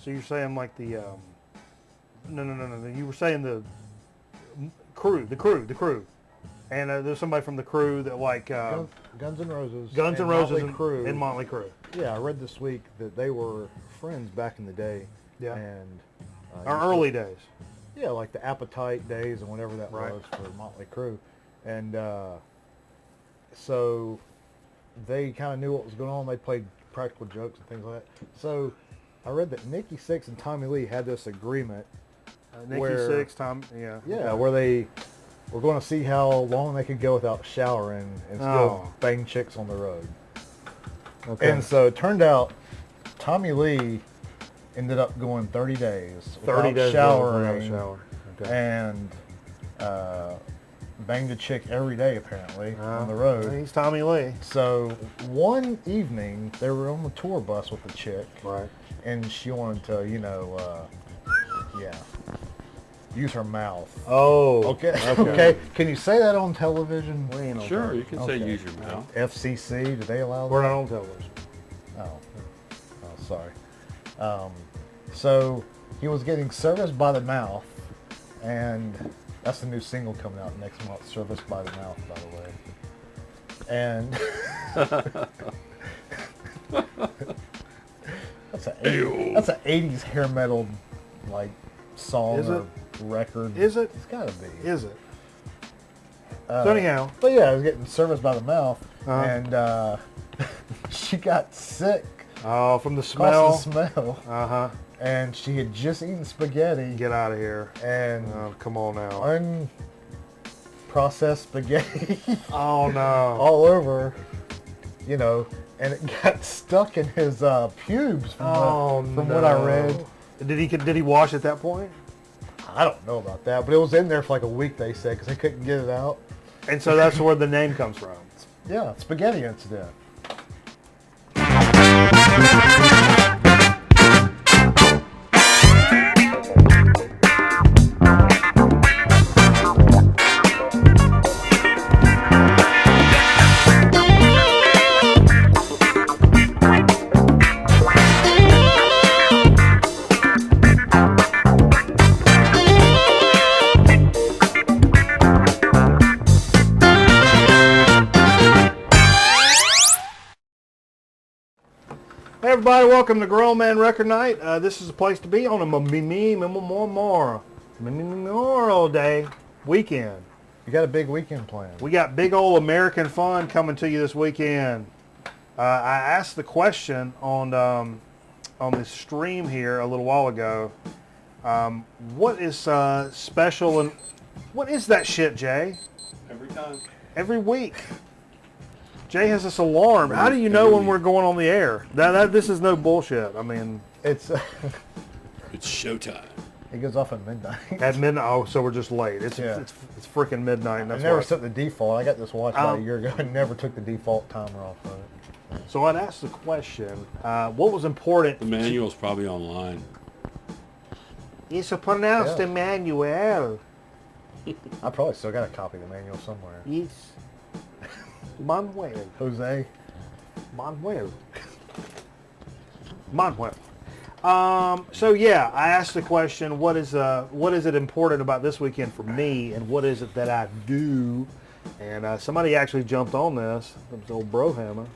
So you're saying like the no. You were saying the crew, and there's somebody from the crew that like Guns N' Roses. Guns N' Roses and Motley Crue. Yeah, I read this week that they were friends back in the day. Yeah. And our early days. Yeah, like the Appetite days and whatever that was for Motley Crue, and so they kind of knew what was going on. They played practical jokes and things like that. So I read that Nikki Sixx and Tommy Lee had this agreement. Nikki Sixx, Tom, yeah, where they were going to see how long they could go without showering and still bang chicks on the road. Okay. And so it turned out Tommy Lee ended up going 30 days without showering, and banged a chick every day apparently on the road. He's Tommy Lee. So one evening they were on the tour bus with the chick, right? And she wanted to, use her mouth. Oh, okay. Okay. Can you say that on television? Sure, you can say use your mouth. FCC, do they allow that? We're not on television. Oh, sorry. So he was getting service by the mouth, and that's the new single coming out next month, Service by the Mouth, by the way. And that's an 80s hair metal like song or record. Is it? It's gotta be. Is it? So anyhow. But yeah, I was getting service by the mouth, and she got sick. Oh, from the smell? The smell. And she had just eaten spaghetti. Get out of here. And come on now. Unprocessed spaghetti. Oh, no. All over, and it got stuck in his pubes from what I read. Did he wash at that point? I don't know about that, but it was in there for like a week, they said, because they couldn't get it out. And so that's where the name comes from. Yeah, spaghetti incident. Hey everybody, welcome to Grown Man Record Night. This is a place to be on a Memorial Day weekend. You got a big weekend planned. We got big old American fun coming to you this weekend. I asked the question on the stream here a little while ago. What is special and what is that shit, Jay? Every time. Every week. Jay has this alarm. How do you know when we're going on the air? This is no bullshit. I mean, it's showtime. It goes off at midnight. At midnight. Oh, so we're just late. It's freaking midnight. And I never set the default. I got this watch about a year ago and never took the default timer off of it. So I'd ask the question: what was important? The manual's probably online. It's pronounced Emmanuel. I probably still got a copy of the manual somewhere. Yes. Manuel. Jose. Manuel. So yeah, I asked the question: what is it important about this weekend for me, and what is it that I do? And somebody actually jumped on this. It was old Brohammer.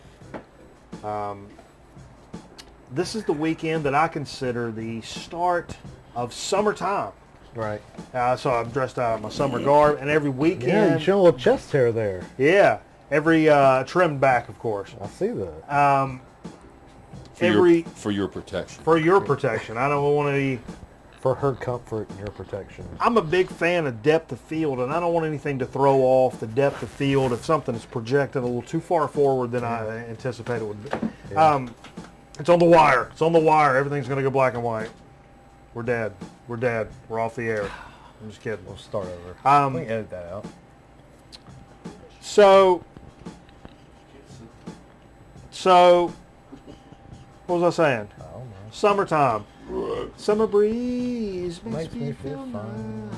This is the weekend that I consider the start of summertime. Right. So I'm dressed out in my summer garb, and every weekend. Yeah, you show a little chest hair there. Yeah. Every trimmed back, of course. I see that. For your protection. For your protection. I don't want any. For her comfort and your protection. I'm a big fan of depth of field, and I don't want anything to throw off the depth of field if something is projected a little too far forward than I anticipated it would be. Yeah. It's on the wire. It's on the wire. Everything's going to go black and white. We're dead. We're dead. We're off the air. I'm just kidding. We'll start over. We can edit that out. So, what was I saying? I don't know. Summertime. Summer breeze makes me feel fine.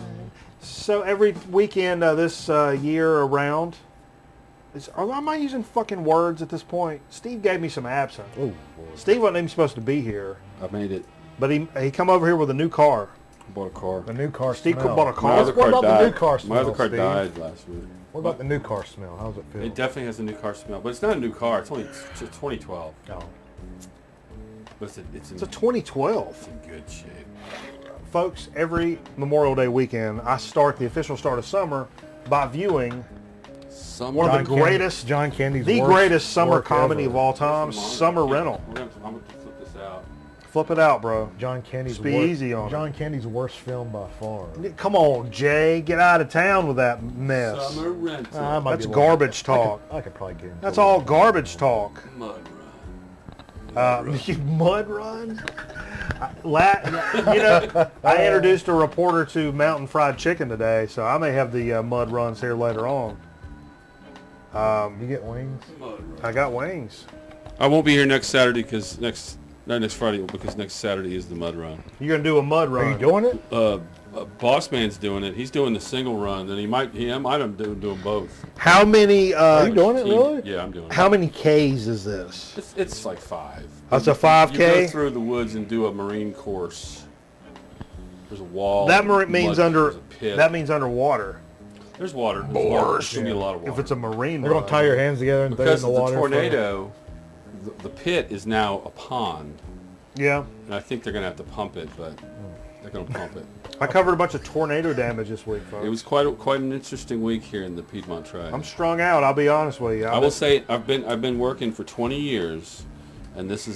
So every weekend this year around, am I using fucking words at this point? Steve gave me some absinthe. Oh, boy. Steve wasn't even supposed to be here. I made it But he come over here with a new car. Bought a car. The new car Steve smell. bought a car. My other What car about the died. new car My other smell, car Steve? died last week. What about the new car smell? How does it feel? It definitely has a new car smell, but it's not a new car. It's only it's 2012. Oh. But it's It's a 2012. in good shape. Folks, every Memorial Day weekend, I start the official start of summer by viewing one of the greatest, John Candy's the worst greatest summer work comedy ever. of all time, Summer Rental. I'm going to flip this out. Flip it out, bro. John Candy's Just be worst, easy on John Candy's worst film by far. Come on, Jay, get out of town with that mess. Summer Rental. I might That's be a little- garbage talk. I could probably get into That's it. all garbage talk. Mud Mud run? I introduced a reporter to Mountain Fried Chicken today, so I may have the mud runs here later on. You get wings? I got wings. I won't be here next Saturday because not next Friday because next Saturday is the mud run. You're gonna do a mud run. Are you doing it? Boss Man's doing it. He's doing the single run, and I might have doing both. How many? Are you doing it really? Yeah, I'm doing it. How many Ks is this? It's like 5. That's a You 5K. go through the woods and do a marine course. There's a wall. That means there's a pit. That means underwater. There's water. There's gonna be a lot of water. If it's a marine They're run. gonna tie your hands together and throw you in because the of the water. tornado, the pit is now a pond, Yeah. and I think they're gonna have to pump it, but they're gonna pump it. I covered a bunch of tornado damage this week, folks. It was quite an interesting week here in the Piedmont Tribe. I'm strung out. I'll be honest with you. I will say I've been working for 20 years, and this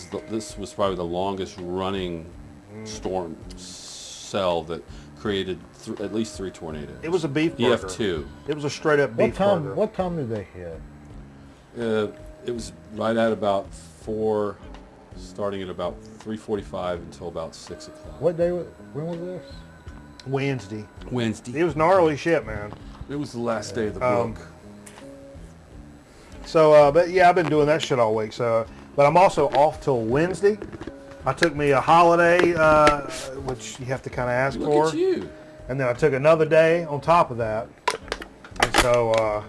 was probably the longest running storm cell that created at least 3 tornadoes. It was a beef burger. EF2. It was a straight up beef burger. What time did they hit? It was right at about 4, starting at about 3:45 until about 6 o'clock. What day? When was this? Wednesday. Wednesday. It was gnarly shit, man. It was the last day of the book. So, but yeah, I've been doing that shit all week. So, but I'm also off till Wednesday. I took me a holiday, which you have to kind of ask Look for, at you. and then I took another day on top of that. And so,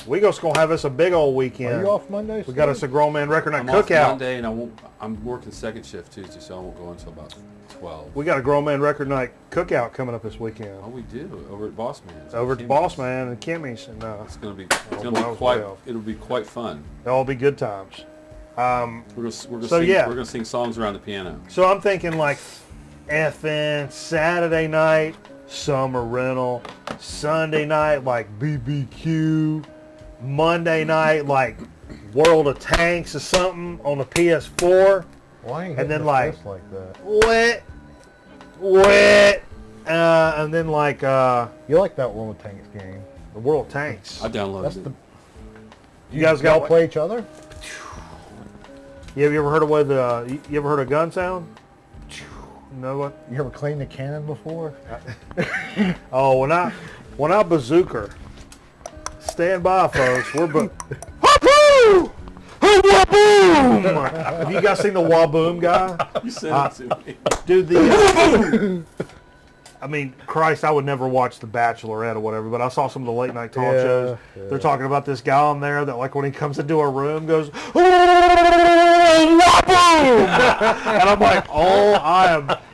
we just gonna have us a big old weekend. Are you off Monday? We got us a grown man record night I'm off cookout. Monday, and I'm working second shift Tuesday, so I won't go until about 12. We got a grown man record night cookout coming up this weekend. Oh, we do over at Boss Man's. Over at Kimmy's. Boss Man and Kimmy's, and It's gonna be well, quite. well. It'll be quite fun. it'll be good times. We're gonna So, sing, yeah. we're gonna sing songs around the piano. So I'm thinking like FN Saturday night, Summer Rental, Sunday night like BBQ, Monday night like World of Tanks or something on the PS4. Why ain't And then, hitting like- the fist like that? Wet, and then like You like that World of Tanks game? the World of Tanks. I downloaded That's it. the. You guys y'all got play each other? You ever heard of you ever heard of gun sound? No what? You ever cleaned a cannon before? Oh, when I bazooka. Stand by, folks. We're Wahoo! Waboom! Have you guys seen the Waboom guy? You sent it to me. Dude, I mean, Christ, I would never watch The Bachelorette or whatever, but I saw some of the late night talk shows. yeah. They're talking about this guy on there that, like, when he comes into a room, goes, Waboom! And I'm like,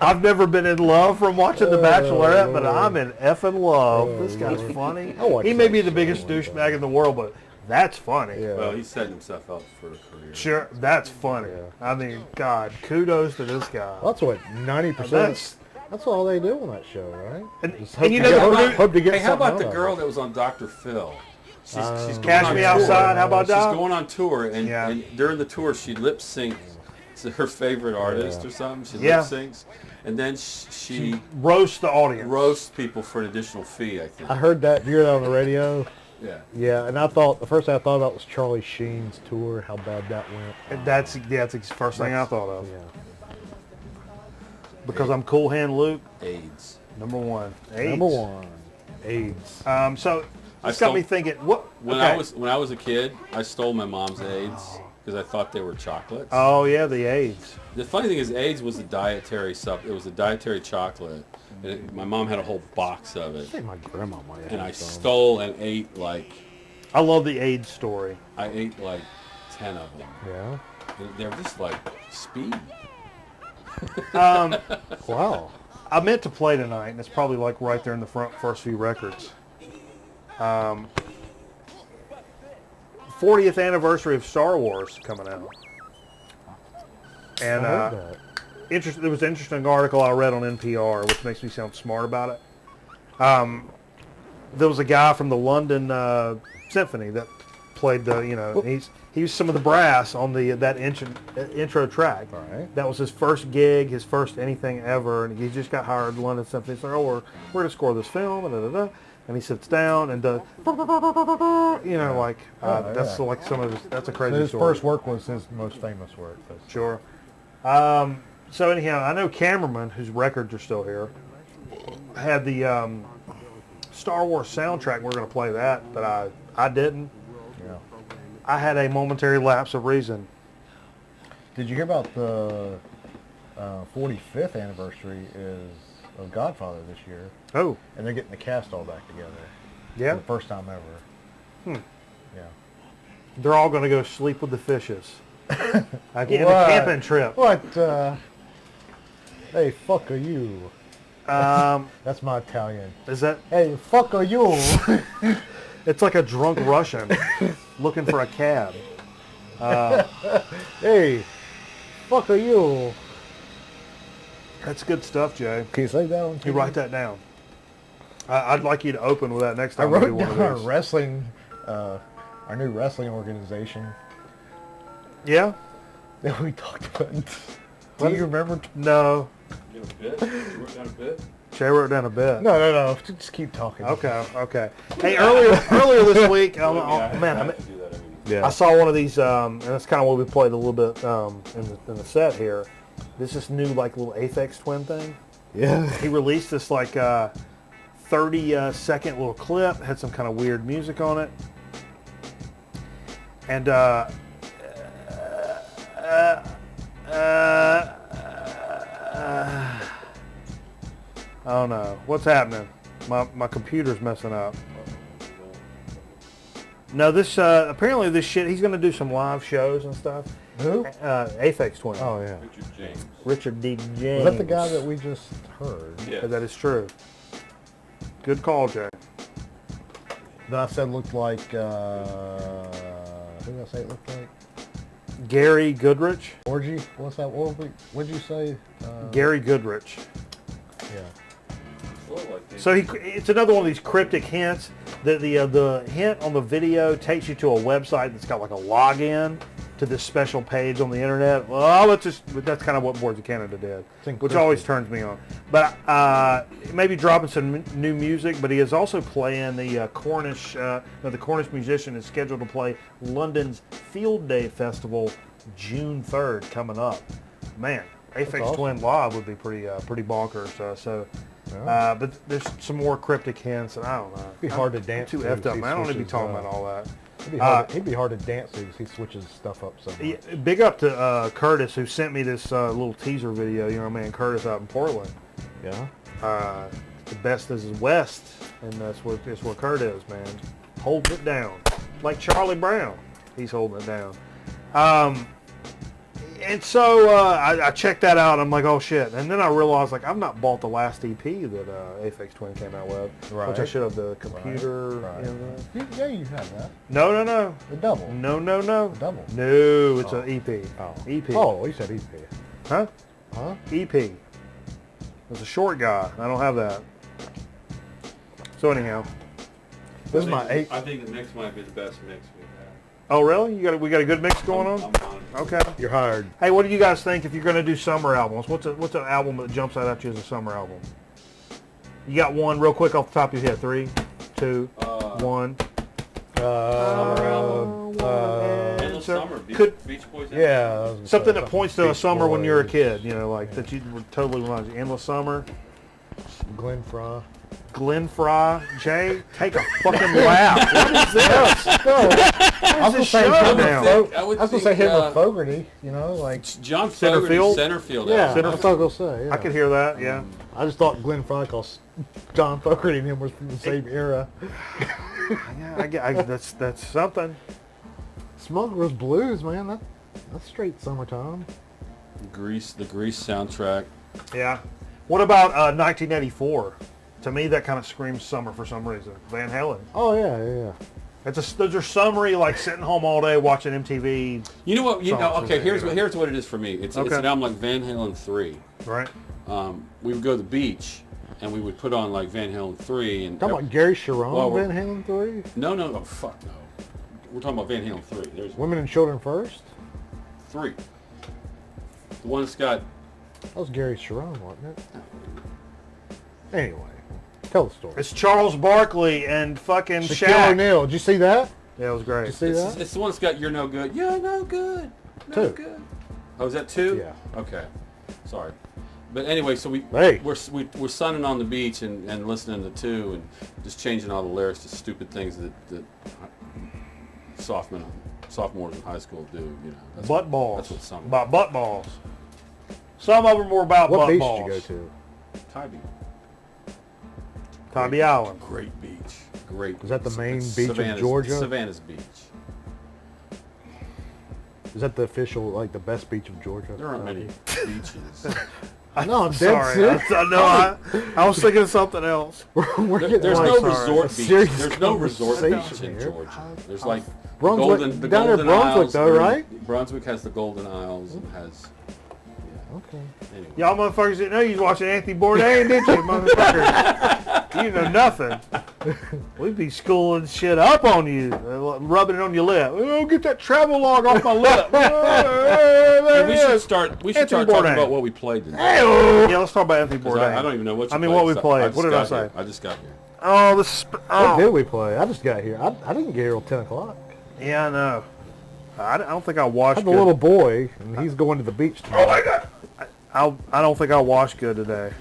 I've never been in love from watching The Bachelorette, but I'm in effing love. This guy's funny. watch He may that be the show biggest one douchebag in the world, but that's funny. Yeah. Well, he's setting himself up for a career. Sure, that's funny. I mean, God, kudos to this guy. That's what 90%. That's all they do on that show, right? And, Just and you hope know, to the get- hope to get Hey, how about something the out girl of it. that was on Dr. Phil? She's going Cash on Me tour. Outside, how about She's that? going on tour, and, Yeah. and during the tour, she lip syncs to her favorite artist or something. She Yeah. lip syncs, and then she Roast the audience. roasts people for an additional fee, I think. I heard that. You hear that on the radio? Yeah. Yeah, and I thought the first thing I thought about was Charlie Sheen's tour, how bad that went. That's the first thing I thought of. Yeah. Because I'm Cool Hand Luke, AIDS. number one. AIDS. Number one, AIDS. So I it's got stole- me thinking. What? When okay. I was a kid, I stole my mom's AIDS because I thought they were chocolates. Oh yeah, the AIDS. The funny thing is, AIDS was a dietary It was a dietary chocolate. And my mom had a whole box of it, I think my grandma might have and I some. stole and ate like I love the AIDS story. 10 of them. Yeah. They're just like speed. Wow. I meant to play tonight, and it's probably like right there in the first few records. 40th anniversary of Star Wars coming out. And I heard that. there was an interesting article I read on NPR, which makes me sound smart about it. There was a guy from the London Symphony that played he was some of the brass on that intro track. All right. That was his first gig, his first anything ever, and he just got hired at London Symphony. He said, "Oh, we're going to score this film," and he sits down and does, that's like some of that's a crazy So his story. first work was his most famous work. Sure. So anyhow, I know Cameraman, whose records are still here, had the Star Wars soundtrack. We're going to play that, but I didn't. Yeah. I had a momentary lapse of reason. Did you hear about the 45th anniversary of Godfather this year? Oh, And they're getting the cast all back together. yeah. For the first time ever. Yeah. They're all going to go sleep with the fishes. I get a What? camping trip. What? Hey, fuck are you? That's my Italian. Is that? Hey, fuck are you? It's like a drunk Russian looking for a cab. Hey, fuck are you? That's good stuff, Jay. Can you say that on You TV? write that down. I'd like you to open with that next I time we do wrote one down our of these. wrestling, our new wrestling organization Yeah? that we talked about. Do you remember? No. You got a bit? You wrote down a bit? Jay wrote down a bit. No. Just keep talking. Okay. Hey, earlier this week, I have man, to do that. Yeah. I saw one of these, and that's kind of what we played a little bit in the set here. This new like little Aphex Twin thing. Yeah. He released this like 30-second little clip, had some kind of weird music on it, and oh no, what's happening? My computer's messing up. No, this apparently this shit. He's gonna do some live shows and stuff. Who? Aphex Twin. Oh yeah. Richard James. Richard D. James. Was that the guy that we just heard? Yeah. That is true. Good call, Jay. That I said looked like. Who did I say it looked like? Gary Goodrich. Orgy? What's that? What'd you say? Gary Goodrich. Yeah. So it's another one of these cryptic hints. The hint on the video takes you to a website that's got like a login to this special page on the internet. Well, that's kind of what Boards of Canada did, which always turns me on. But maybe dropping some new music. But he is also playing the Cornish. The Cornish musician is scheduled to play London's Field Day Festival June 3rd coming up. Man, Aphex awesome. Twin live would be pretty bonkers. Yeah. But there's some more cryptic hints, and I don't know. It'd be hard to dance. Too to effed if up, he man. I don't need to be switches, talking about all that. He'd be hard to dance to because he switches stuff up so much. Yeah, big up to Curtis, who sent me this little teaser video. You know, man, Curtis out in Portland. Yeah. The best is West, and that's what Kurt is, man. Holds it down, like Charlie Brown. He's holding it down. And so I checked that out. I'm like, oh shit! And then I realized like I've not bought the last EP that Aphex Twin came out with, Right. which I should have. The computer. Right. You know, Yeah, you have that. No. The double. No. The double. No, it's Oh. an EP. Oh. EP. Oh, you said EP. Huh? Huh? EP. It's a short guy. I don't have that. So anyhow. This is my eighth. I think the mix might be the best mix we've had. Oh really? We got a good mix going on? I'm on it. Okay. You're hired. Hey, what do you guys think if you're going to do summer albums? What's an album that jumps out at you as a summer album? You got one real quick off the top of your head. 3, 2, 1. Summer album. Endless so Summer. could- Beach Boys. Yeah. I was gonna Something say that points to a Beach summer when you're a Boys, kid, you know, like that you would totally remind you. Endless Summer, Glenn Fry. Glenn Fry, Jay, take a fucking lap. What is this? I was gonna say show Henry now? Fo- I would I was gonna say think, Henry Fogarty. You know, like John Centerfield? Centerfield. yeah. album. That's what I was gonna say. Yeah. I could hear that, yeah. I just thought Glenn Fry because John Fogerty and him were from the same era. Yeah, that's something. Smuggler's Blues, man. That's straight summertime. The Grease soundtrack. Yeah. What about 1984? To me, that kind of screams summer for some reason. Van Halen. Oh yeah. Those are summery, like sitting home all day watching MTV. You know what? Okay. Here's what. here's what it is for me. It's an album like Van Halen 3. Right. We would go to the beach, and we would put on like Van Halen 3. And Talking about Gary Sharon, Well, Van Halen 3? No, fuck no. We're talking about Van Halen 3. There's Women and Children First? 3. The one that's got... That was Gary Sharon, wasn't it? Anyway, tell the story. It's Charles Barkley and fucking Shaquille Shaq. O'Neal. Did you see that? Yeah, it was great. Did you see that? It's the one that's got You're No Good. You're no good. No 2. good. Oh, is that 2? Yeah. Okay. Sorry. But anyway, so we're sunning on the beach and listening to 2 and just changing all the lyrics to stupid things that sophomores in high school do. You know, Butt balls. That's what some about butt balls. Some of them were about What butt beach balls. did you go to? Tybee. Tybee Island. Great beach. Great. Is that the main It's beach of Georgia? Savannah's beach. Is that the official, like, the best beach of Georgia? There aren't many beaches. No, I'm dead Sorry. serious. I was thinking of something else. We're getting There's like no sorry. resort A beach. serious There's no resort beach conversation in here. Georgia. There's like Brunswick, the down there, Golden Brunswick, Isles. though, right? Brunswick has the Golden Isles and has. Okay. Anyway. Y'all motherfuckers didn't know you was watching Anthony Bourdain, did you, motherfuckers? You know nothing. We'd be schooling shit up on you, rubbing it on your lip. Oh, get that travel log off my lip. Hey, we should start Anthony talking Bourdain. about what we played today. Yeah, let's talk about Anthony 'Cause Bourdain. I don't even know what you I mean, played, what we 'cause played. just What did I got say? here. I just got here. Oh, this. What did we play? I just got here. I didn't get here till 10 o'clock. Yeah, I know. I don't think I I watched have a good. little boy, and he's going to the beach tomorrow. Oh my God. I don't think I washed good today.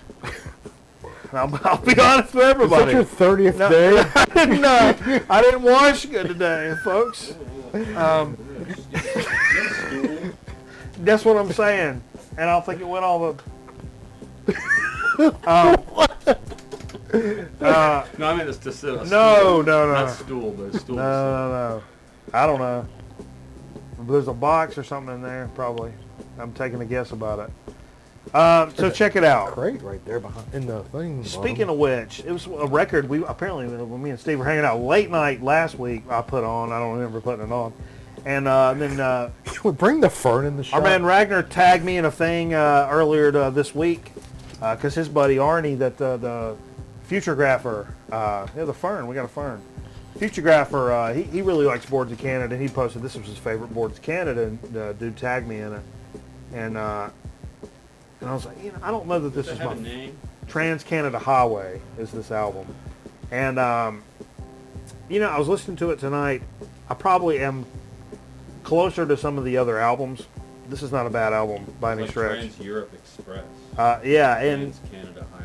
I'll be honest with Is everybody. that your 30th No. day? I didn't wash good today, folks. That's what I'm saying, and I don't think it went all the. No, I mean it's just a No. Not stool, but a stool. No. I don't know. There's a box or something in there, probably. I'm taking a guess about it. So check it out. Crate right there behind in the thing. Speaking of which, it was a record we apparently when me and Steve were hanging out late night last week. I put on. I don't remember putting it on, and then Can we bring the fern in the shop? our man Ragnar tagged me in a thing earlier this week because his buddy Arnie, that the Futuregrapher, the fern. We got a fern. Futuregrapher, he really likes Boards of Canada, and he posted this was his favorite Boards of Canada, and dude tagged me in it, and I was like, I don't know that this is my name? Trans Canada Highway is this album, and I was listening to it tonight. I probably am closer to some of the other albums. This is not a bad album by any stretch. Trans Europe Express. Yeah, and Trans Canada Highway.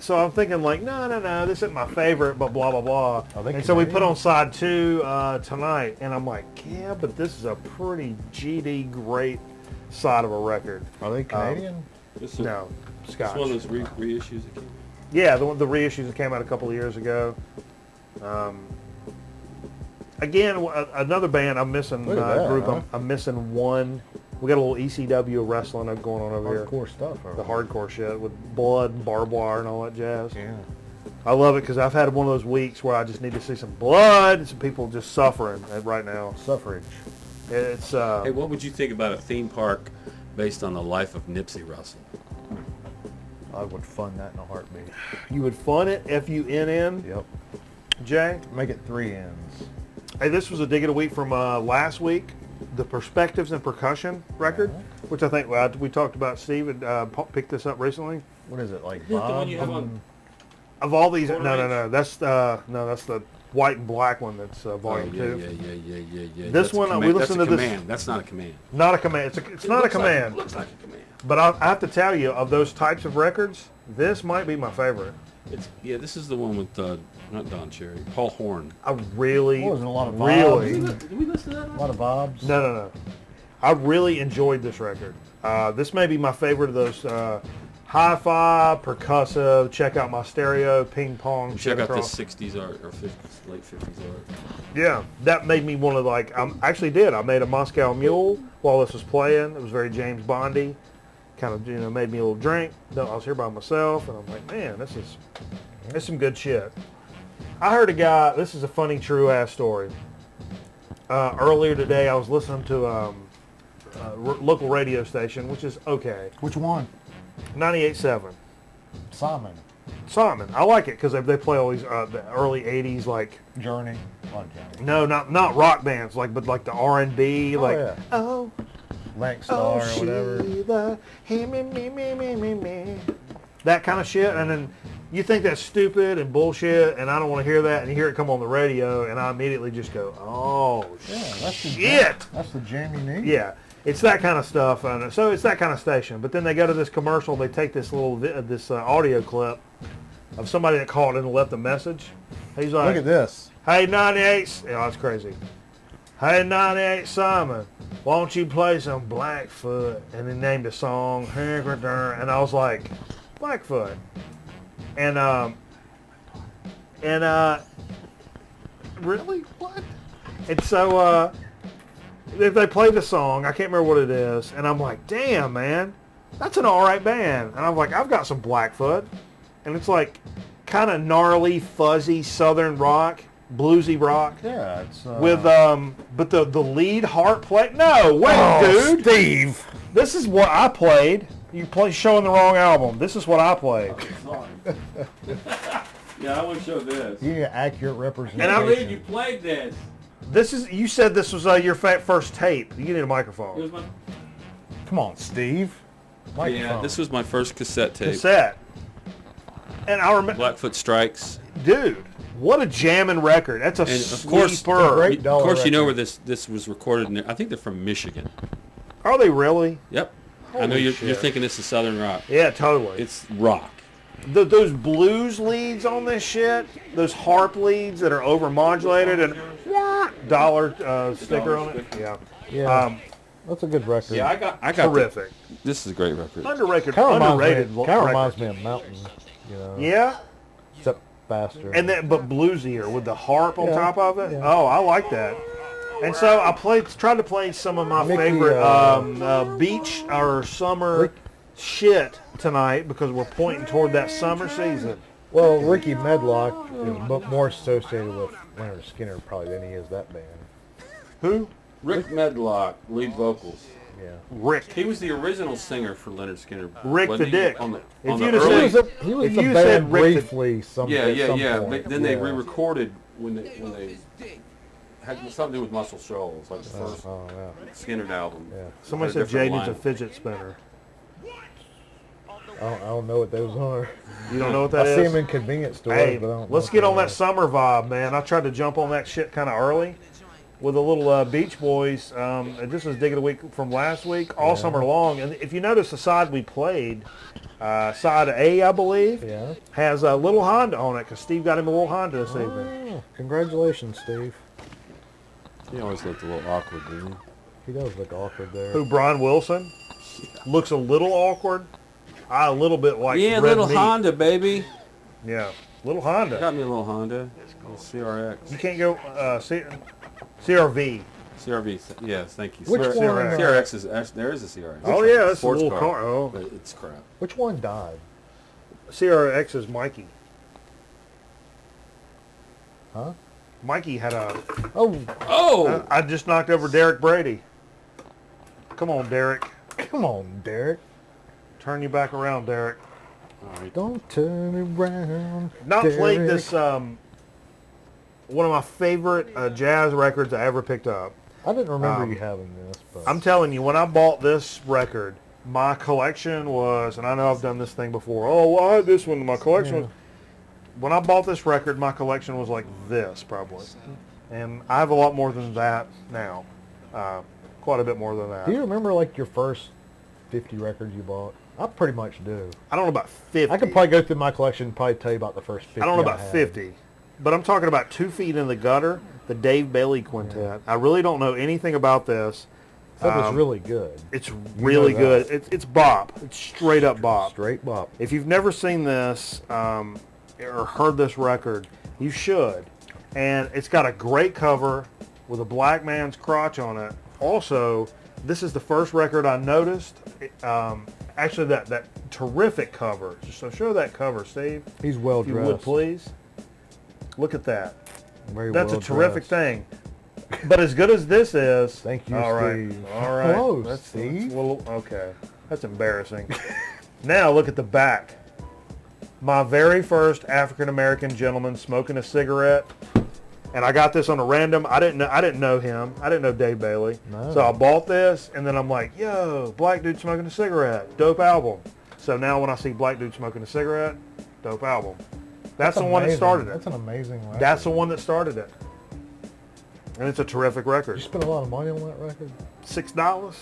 so I'm thinking like, no, this isn't my favorite, but blah blah blah. Are they And so we Canadian? put on side 2 tonight, and I'm like, yeah, but this is a pretty GD great side of a record. Are they Canadian? This is No, It's Scotch. one of those reissues that came out. Yeah, the reissues that came out a couple of years ago. Again, another band I'm missing. Look at that, Group. huh? I'm missing one. We got a little ECW wrestling going on over here. Hardcore stuff. The hardcore shit with blood and barbed wire and all that jazz. Yeah. I love it because I've had one of those weeks where I just need to see some blood and some people just suffering right now. Suffrage. It's Hey, what would you think about a theme park based on the life of Nipsey Russell? I would fund that in a heartbeat. you would fun it FUNN. Yep. Jay. Make it 3 ends. Hey, this was a dig of the week from last week, the Perspectives and Percussion record, which I think we talked about. Steve had picked this up recently. What is it, like The Bob? one you have on. Of all these, Quarter no, inch? that's the white and black one. That's volume 2. Yeah. This That's a one, we command. listened That's to a this- command. That's not a command. Not a command. It's not a Looks like- command. looks like a command. But I have to tell you, of those types of records, this might be my favorite. This is the one with not Don Cherry, Paul Horn. I really, Oh, there's a lot of really, Did we listen to that? A lot of Bobs. no. I really enjoyed this record. This may be my favorite of those hi-fi, percussive, check out my stereo, ping pong. Check shit out across. this 60s art or 50s, late 50s art. Yeah, that made me want to I actually did. I made a Moscow Mule while this was playing. It was very James Bondy. kind of, made me a little drink. I was here by myself, and I'm like, man, this is some good shit. I heard a guy, this is a funny, true-ass story. Earlier today, I was listening to a local radio station, which is okay. Which one? 98.7. Simon. I like it because they play all these the early 80s, like... Journey. Journey. No, not rock bands, but like the R&B, oh, Lank Star or whatever. That kind of shit, and then you think that's stupid and bullshit, and I don't want to hear that, and you hear it come on the radio, and I immediately just go, oh, that's shit! That's the jam you need. Yeah, it's that kind of stuff, and so it's that kind of station. But then they go to this commercial, they take this little audio clip of somebody that called in and left a message. He's like, look at this. Hey, 98, that's crazy. Hey, 98 Simon, why don't you play some Blackfoot? And he named a song, and I was like, Blackfoot. And really? What? And so, if they play the song, I can't remember what it is, and I'm like, damn, man, that's an all right band. And I'm like, I've got some Blackfoot. And it's like kind of gnarly, fuzzy Southern rock, bluesy rock. Yeah, it's... with, but the lead harp play, no, wait, dude. Steve! This is what I played. You showing the wrong album. This is what I played. Sorry. Yeah, I want to show this. You need an accurate representation. And I believe you played this. You said this was your first tape. You need a It microphone. was my Come on, Steve. Microphone. Yeah, this was my first cassette tape. Cassette. And I remember, Blackfoot Strikes. dude, what a jamming record. That's a And of course, sleeper. great dollar Of course, you know record. where this was recorded. I think they're from Michigan. Are they really? Yep. I know Holy you're shit. thinking this is Southern rock. Yeah, totally. It's rock. Those blues leads on this shit, those harp leads that are overmodulated and dollar sticker on it. Yeah. Yeah, that's a good record. Yeah, I got Terrific. This is a great record. Underrated Kind record. of reminds me of Mountain, Yeah, except faster. and then but bluesier with the harp on Yeah, top of it. yeah. Oh, I like that. And so I tried to play some of my Mickey, favorite beach or summer shit tonight because we're pointing toward that summer season. Well, Ricky Medlock is more associated with Leonard Skinner probably than he is that band. Who? Rick Medlock, lead vocals. Yeah. Rick. He was the original singer for Leonard Skinner. Rick wasn't the he? Dick. On the, If on the you'd have early, said- He was If the you band said Rick the- briefly some yeah. point. But then they Yeah. re-recorded when they had something to do with Muscle Shoals, like the first Oh, yeah. Skinner album. Yeah. Somebody Had a said Jay different needs a line. fidget spinner. I don't know what those are. You don't know what that I is? see them in convenience stores, Hey, but I don't know let's what get they on are. that summer vibe, man. I tried to jump on that shit kind of early with a little Beach Boys. And this was Digging a Week from last week, all summer long. And if you notice the side we played, side A, I believe, Yeah. has a little Honda on it because Steve got him a little Honda this evening. Oh, congratulations, Steve. He always looked a little awkward, didn't he? He does look awkward there. Who, Brian Wilson? Looks a little awkward. A little bit like Yeah, red little meat. Honda, baby. Yeah, little Honda. Got me a little Honda. Little CRX. You can't go CRV. CRV. Yes, thank you. Which CRX. one? CRX is actually, there is a CRX. Oh yeah, that's a Sports little car. Oh, But it's crap. Which one died? CRX is Mikey. Huh? Mikey had a. Oh, Oh! I just knocked over Derek Brady. Come on, Derek. come on, Derek. Turn you back around, Derek. All right. Don't turn around. Not played Derek. this. One of my favorite jazz records I ever picked up. I didn't remember um, you having this, but I'm telling you, when I bought this record, my collection was, and I know I've done this thing before. Oh, well, I had this one. My collection Yeah. was. When I bought this record, my collection was like this, probably. And I have a lot more than that now. Quite a bit more than that. do you remember like your first 50 records you bought? I pretty much do. I don't know about 50. I could probably go through my collection and probably tell you about the first 50. I don't know about had. 50. But I'm talking about 2 Feet in the Gutter, the Dave Bailey Quintet. I really don't know anything about this. That was really good. It's really that. good. It's bop. It's straight up bop. Straight bop. If you've never seen this or heard this record, you should. And it's got a great cover with a black man's crotch on it. Also, this is the first record I noticed. Actually, that terrific cover. So show that cover, Steve. He's well If you dressed. would, please. Look at that. Very That's well a terrific dressed. thing. But as good as this is, Thank you, all right, Steve. all right. Hello, That's Steve. a little, okay. That's embarrassing. Now look at the back. My very first African American gentleman smoking a cigarette, and I got this on a random. I didn't know him. I didn't know Dave Bailey. No. So I bought this, and then I'm like, yo, black dude smoking a cigarette, dope album. So now when I see black dude smoking a cigarette, dope album. That's the one that amazing. started it. That's an amazing record. That's the one that started it. And it's a terrific You record. spent a lot of money on that record? $6?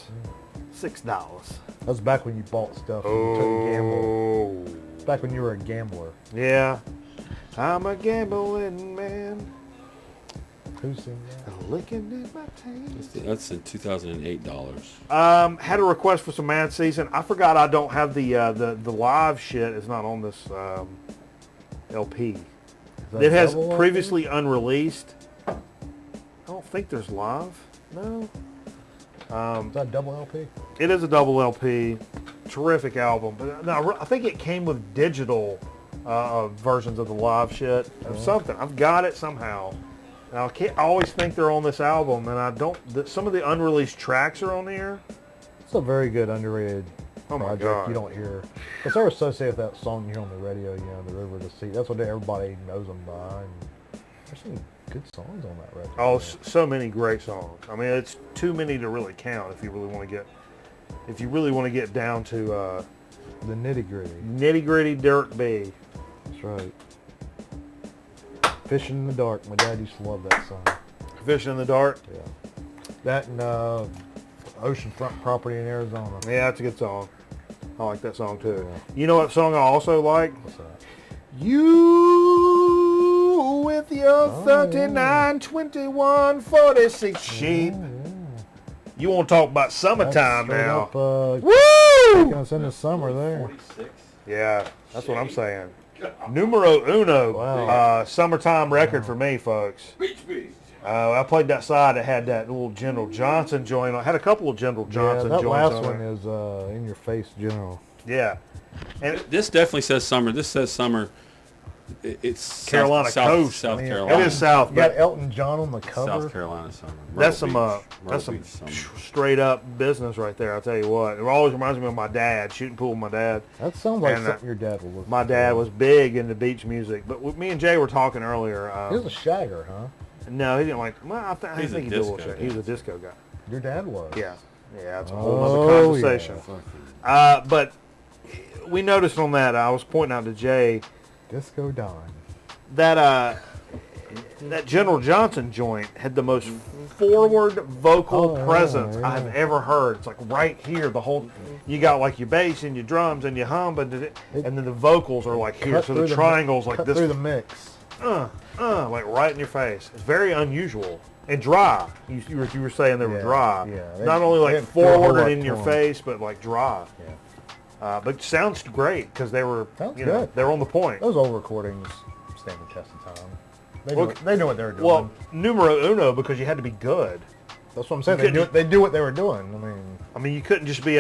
$6. That was back when you bought stuff and you took a gamble. It's back when you were a gambler. Yeah. I'm a gambling man. Who's seen that? Licking in my taste. That's in $2008. Had a request for some Mad Season. I forgot I don't have the live shit. Is not on this LP. Is that It has double LP? previously unreleased. I don't think there's live. No. Is that double LP? It is a double LP. Terrific album. But no, I think it came with digital versions of the live shit or something. I've got it somehow. And I always think they're on this album, and I don't. Some of the unreleased tracks are on here. It's a very good underrated Oh my project. God. You don't hear. Because they're associated with that song you hear on the radio, you know, The River to Sea. That's what everybody knows them by. And there's some good songs on that record. Oh, so many great songs. I mean, it's too many to really count if you really want to get down to The nitty gritty. nitty gritty dirt B. That's right. Fishing in the Dark. My dad used to love that song. Fishing in the Dark. Yeah. That and Oceanfront Property in Arizona. Yeah, that's a good song. I like that song too. Yeah. You know what song I also like? What's that? You with your Oh, 39, 21, 46 sheep. Oh, yeah. You want to talk about summertime That's straight now? up, Woo! taking us into summer there. 46. Yeah, that's what I'm saying. Numero uno, Wow. summertime record for me, folks. Beach Beach. I played that side that had that little General Johnson joint on. Had a couple of General Yeah, Johnson that joints last on one there. is In Your Face General. Yeah. And This definitely says summer. This says summer. It's Carolina South, coast. South I mean, Carolina. it is south, You got but Elton John on the cover. South Carolina summer. that's Myrtle some Beach summer. straight up business right there. I'll tell you what. It always reminds me of my dad, shooting pool with my dad. That sounds like And, something your dad would listen My to. dad was big into beach music, but me and Jay were talking earlier. He was a shagger, huh? No, he didn't like. Well, I He's a think he did a little disco shit. guy. He was a disco guy. Your dad was. Yeah, that's a whole Oh, other conversation. yeah. But we noticed on that. I was pointing out to Jay Disco Don. that that General Johnson joint had the most forward vocal Oh, yeah, presence yeah. I've ever heard. It's like right here, the whole. You got like your bass and your drums and your hum, and then the vocals are like here. So the triangles like cut this. through the mix. Like right in your face. It's very unusual and dry. You were saying they were Yeah, dry. yeah. Not only They like didn't throw a whole forward lot and in your to 'em. face, but like dry. Yeah. But sounds great because they were, Sounds you know, good. they were on the point. Those old recordings stand the test of time. They Well, know, they know what they were doing. Well, numero uno because you had to be good. that's what I'm saying. you They couldn't- do what they were doing. I mean, you couldn't just be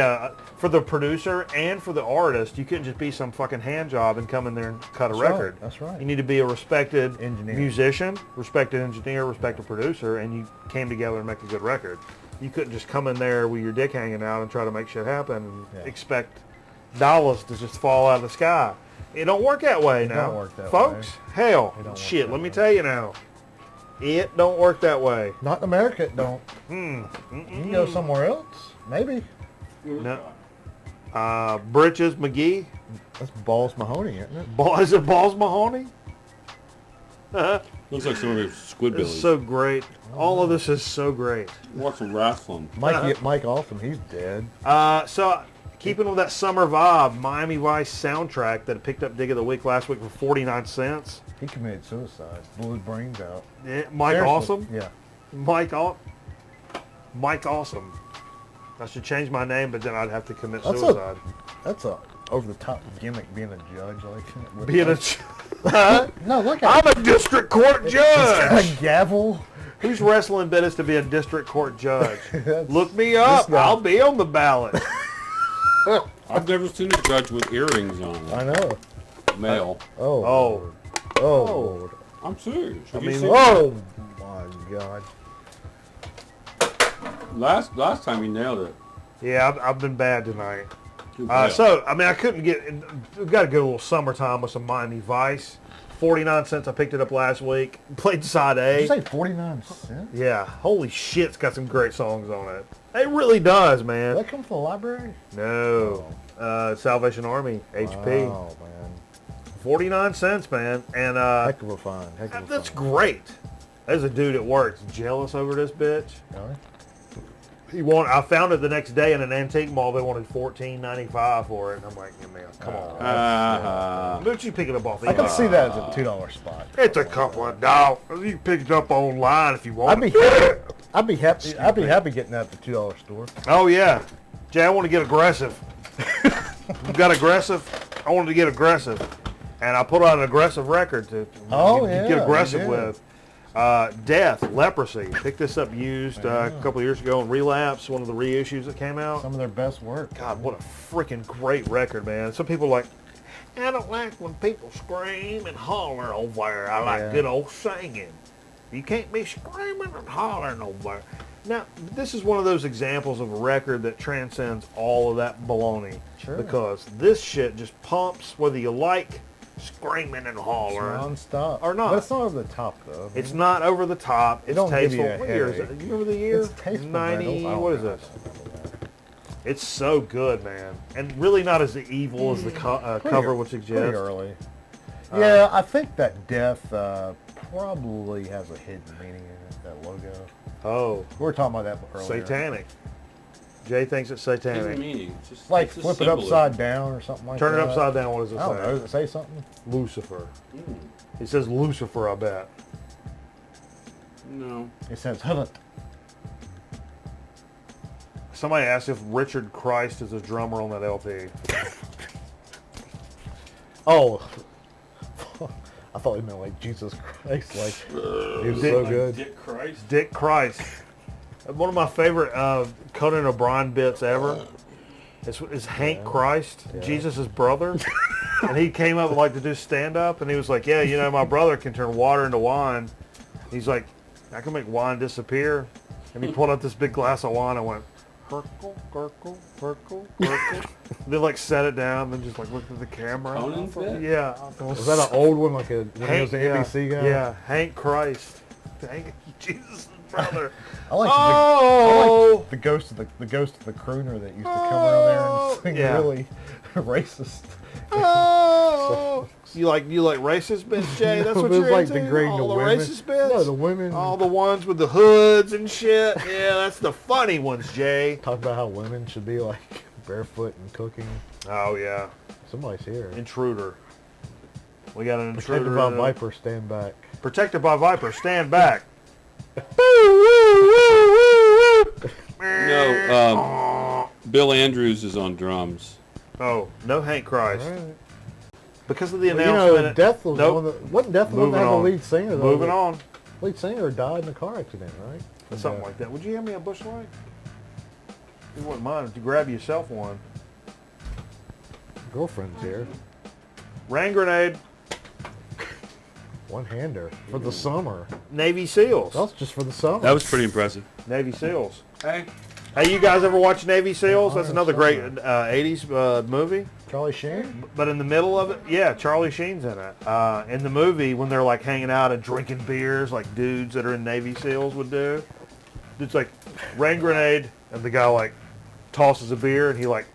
for the producer and for the artist, you couldn't just be some fucking hand job and come in there and cut a That's right, record. that's right. You need to be a respected Engineer. musician, respected engineer, respected producer, and you came together and make a good record. You couldn't just come in there with your dick hanging out and try to make shit happen and Yeah. expect dollars to just fall out of the sky. It don't work that way It now, don't work that folks. Hell, It don't work shit. that Let me way. tell you now, it don't work that way. Not in America, it don't. You can go somewhere else. Maybe. No. Britches McGee. That's Balls Mahoney, isn't it? Is it Balls Mahoney? Looks like some of your Squidbillies. It's so great. All of this is so great. Watch some wrestling. Mike Alston, he's dead. So keeping with that summer vibe, Miami Vice soundtrack that picked up Dig of the Week last week for 49 cents. He committed suicide. Blew his brains out. Mike Seriously. Awesome. Yeah. Mike Awesome. I should change my name, but then I'd have to commit That's suicide. That's a over the top gimmick being a judge like Being No, look at I'm a district court judge. a gavel. Whose wrestling bit is to be a district court judge? That's- Look me up. this guy. I'll be on the ballot. I've never seen a judge with earrings on. I know. Male. Oh. Oh. I'm serious. I Have you mean, seen- Oh my God. last time he nailed it. Yeah, I've been bad tonight. Good deal. So, I mean, I couldn't get, we've got a good little summertime with some Miami Vice. 49 cents, I picked it up last week. Played side Did you A. say 49 cents? Yeah, holy shit, it's got some great songs on it. It really does, Did man. that come from the library? No. Salvation Army, HP. Oh, man. 49 cents, man. And Heck of a find. Heck of a that's find. great. There's a dude at work jealous over this bitch. Really? I found it the next day in an antique mall. They wanted $14.95 for it. And I'm like, yeah, man, come on. Don't you pick it up off I can eBay? see that as a $2 spot. It's a couple of dollars. You can pick it up online if you want. I'd be happy getting that at the $2 store. Oh yeah, Jay, I want to get aggressive. You got aggressive? I wanted to get aggressive, and I put out an aggressive record to get aggressive you did. with. Death, Leprosy. Picked this up used a couple of years ago in Relapse, one of the reissues that came out. Some of their best work. God, what a freaking great record, man. Some people are like, I don't like when people scream and holler over there. I like good old singing. You can't be screaming and hollering over there. Now, this is one of those examples of a record that transcends all of that baloney. Sure. Because this shit just pumps, whether you like screaming and hollering. Non-stop. Or not. But it's not over the top, though. It's not over the top. It's don't give you tasteful. a What year is it? headache. You remember the year? It's tasteful. 90, man. what is this? It's so good, man. And really not as evil as the cover would Pretty suggest. early. Yeah, I think that death probably has a hidden meaning in it, that logo. Oh, We were talking about that earlier. satanic. Jay thinks it's Hidden satanic. meaning. Just, Like it's a flip it symbolism. upside down or something like Turn that. it upside down. What does it I don't know. Does say? it say something? Lucifer. Mm. It says Lucifer, I bet. No. It says Hunt. Somebody asked if Richard Christ is a drummer on that LP. Oh. I thought he meant like Jesus Christ. Like, he was so good. Dick Christ. Dick Christ. One of my favorite Conan O'Brien bits ever is Hank Christ, Jesus' brother. And he came up like to do stand-up, and he was like, yeah, you know, my brother can turn water into wine. He's like, I can make wine disappear. And he pulled out this big glass of wine and went, Gurgle, gurgle, gurgle, gurgle. Then like set it down, then just like looked at the camera. Conan's bit? Yeah. Was that an old one, like when he was the NBC guy? Yeah, Hank Christ. Hank, Jesus' brother. I like the ghost of the crooner that used to come around there and sing really racist. Oh, you like racist bits, Jay? That's what It was you're like into? degrading All the the women. racist bits? No, the women. All the ones with the hoods and shit. Yeah, that's the funny ones, Jay. Talk about how women should be like barefoot and cooking. Oh yeah, Somebody's here. intruder. We got an intruder. Protected by Viper, stand back. Protected by Viper, stand back. No. Bill Andrews is on drums. Oh, no Hank Christ. All right. Because of the Well, you announcement. know, Death was Nope. one that wasn't Death the one that Moving had the on. lead singer. Though, Moving that- on. Lead singer died in a car accident, right? Something like that. Would you hand me a bush light? You wouldn't mind if you grab yourself one. Girlfriend's here. Rain grenade. One hander for the summer. Navy SEALs. That's just for the summer. That was pretty impressive. Navy SEALs. Hey. Hey, you guys ever watch Navy SEALs? That's another great Summer. 80s movie. Charlie Sheen. But in the middle of it, yeah, Charlie Sheen's in it. In the movie, when they're like hanging out and drinking beers like dudes that are in Navy SEALs would do, it's like rain grenade, and the guy like tosses a beer and he like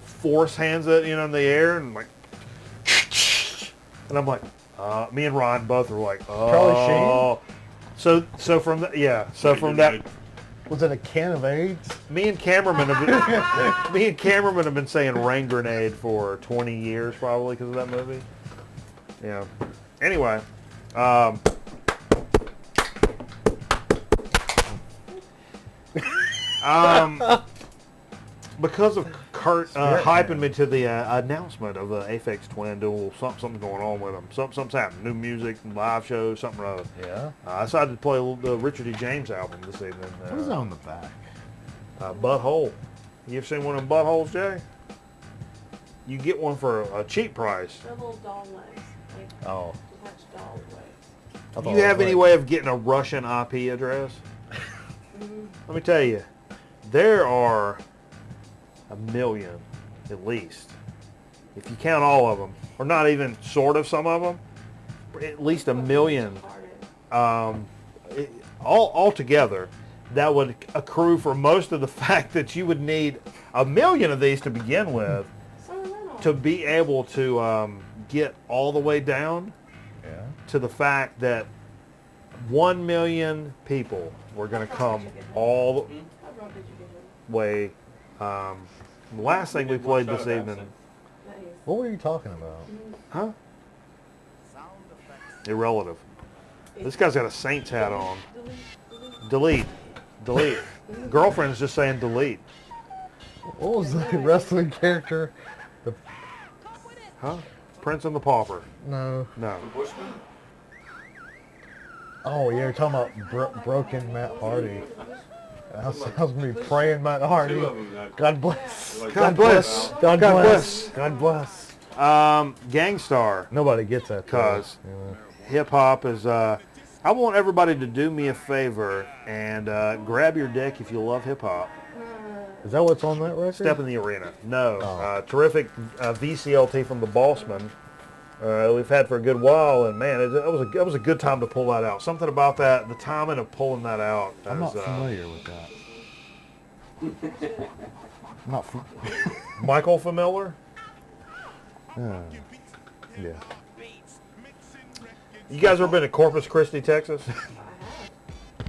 force hands it, you know, in the air and like, and I'm like, me and Ron both were like, oh. Charlie Sheen. So from the, yeah, so from that. Was it a can of AIDS? Me and cameraman have been saying rain grenade for 20 years probably because of that movie. Yeah. Anyway, because of Kurt hyping me to the announcement of the Aphex Twin doing something going on with them. Something's happening. New music, live shows, something or other. Yeah. I decided to play the Richard E. James album this evening. What is that on the back? Butthole. You ever seen one of them buttholes, Jay? you get one for a cheap price. They're little doll legs. Like Oh. detached doll legs. I Do thought you it have was any like- way of getting a Russian IP address? Let me tell you, there are a million, at least, if you count all of them, or not even sort of some of them, at least a million all together, that would accrue for most of the fact that you would need a million of these to begin with to be able to get all the way down Yeah. to the fact that 1 million people were going to come all the How drunk did you get him? way. The last thing we played this evening, Nice. What were you talking about? huh? Irrelative. This guy's got a Saints hat on. Delete. Delete. Girlfriend's just saying delete. What was the wrestling character? The Huh? Prince and the Pauper. no. No. Bushman? Oh yeah, you're talking about broken Matt Hardy. I was gonna be praying Matt Hardy. Two of them. God bless. God bless. God God bless. God bless. Gangstar. Nobody gets that. though. 'Cause hip hop is. I want everybody to do me a favor and grab your dick if you love hip hop. Is that what's on that record? Step in the arena. No. Oh. Terrific VCLT from the Bossman. We've had for a good while, and man, it was a good time to pull that out. Something about that, the timing of pulling that out. I'm not is, familiar with that. I'm not. Michael Familler. Yeah. You guys ever been to Corpus Christi, Texas?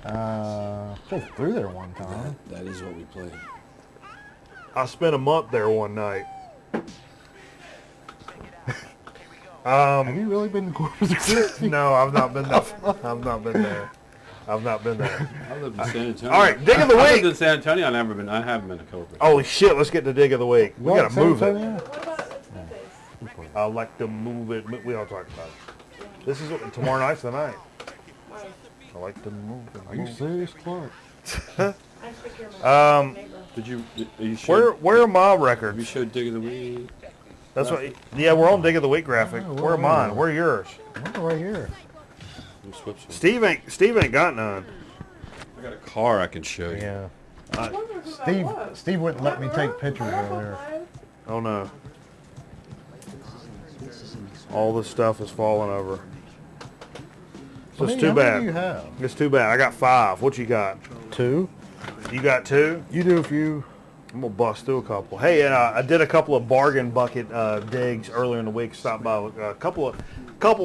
Drove through there one time. That is what we played. I spent a month there one night. Have you really been to Corpus Christi? No, I've not been there. I've not been there. I've not been there. I lived in San Antonio. All right, dig of the I lived week. in San Antonio. I haven't been to Corpus. Holy shit, let's get to dig of the week. We What, gotta San move it. Antonio? What about it's Tuesdays? I like to move it. We don't talk about it. This is tomorrow night's the night. Why? I like to move it. Are you serious, Clark? I take care of my neighbor. Did you showed, Where are my have you records? showed Dig of the Week? That's what. Yeah, we're on dig of the week graphic. Oh, Where are mine? Where are yours? Oh, right here. We'll switch them. Steve ain't got none. I got a car I can show you. Yeah. I wonder who that Steve. was. Steve wouldn't let me That take Rafa- pictures Rafa earlier. Five? Oh no. All this stuff is falling over. So it's too How many do you bad. have? It's too bad. I got 5. What you got? 2. You got 2? You do a few. I'm gonna bust through a couple. Hey, and I did a couple of bargain bucket digs earlier in the week. Stopped by a couple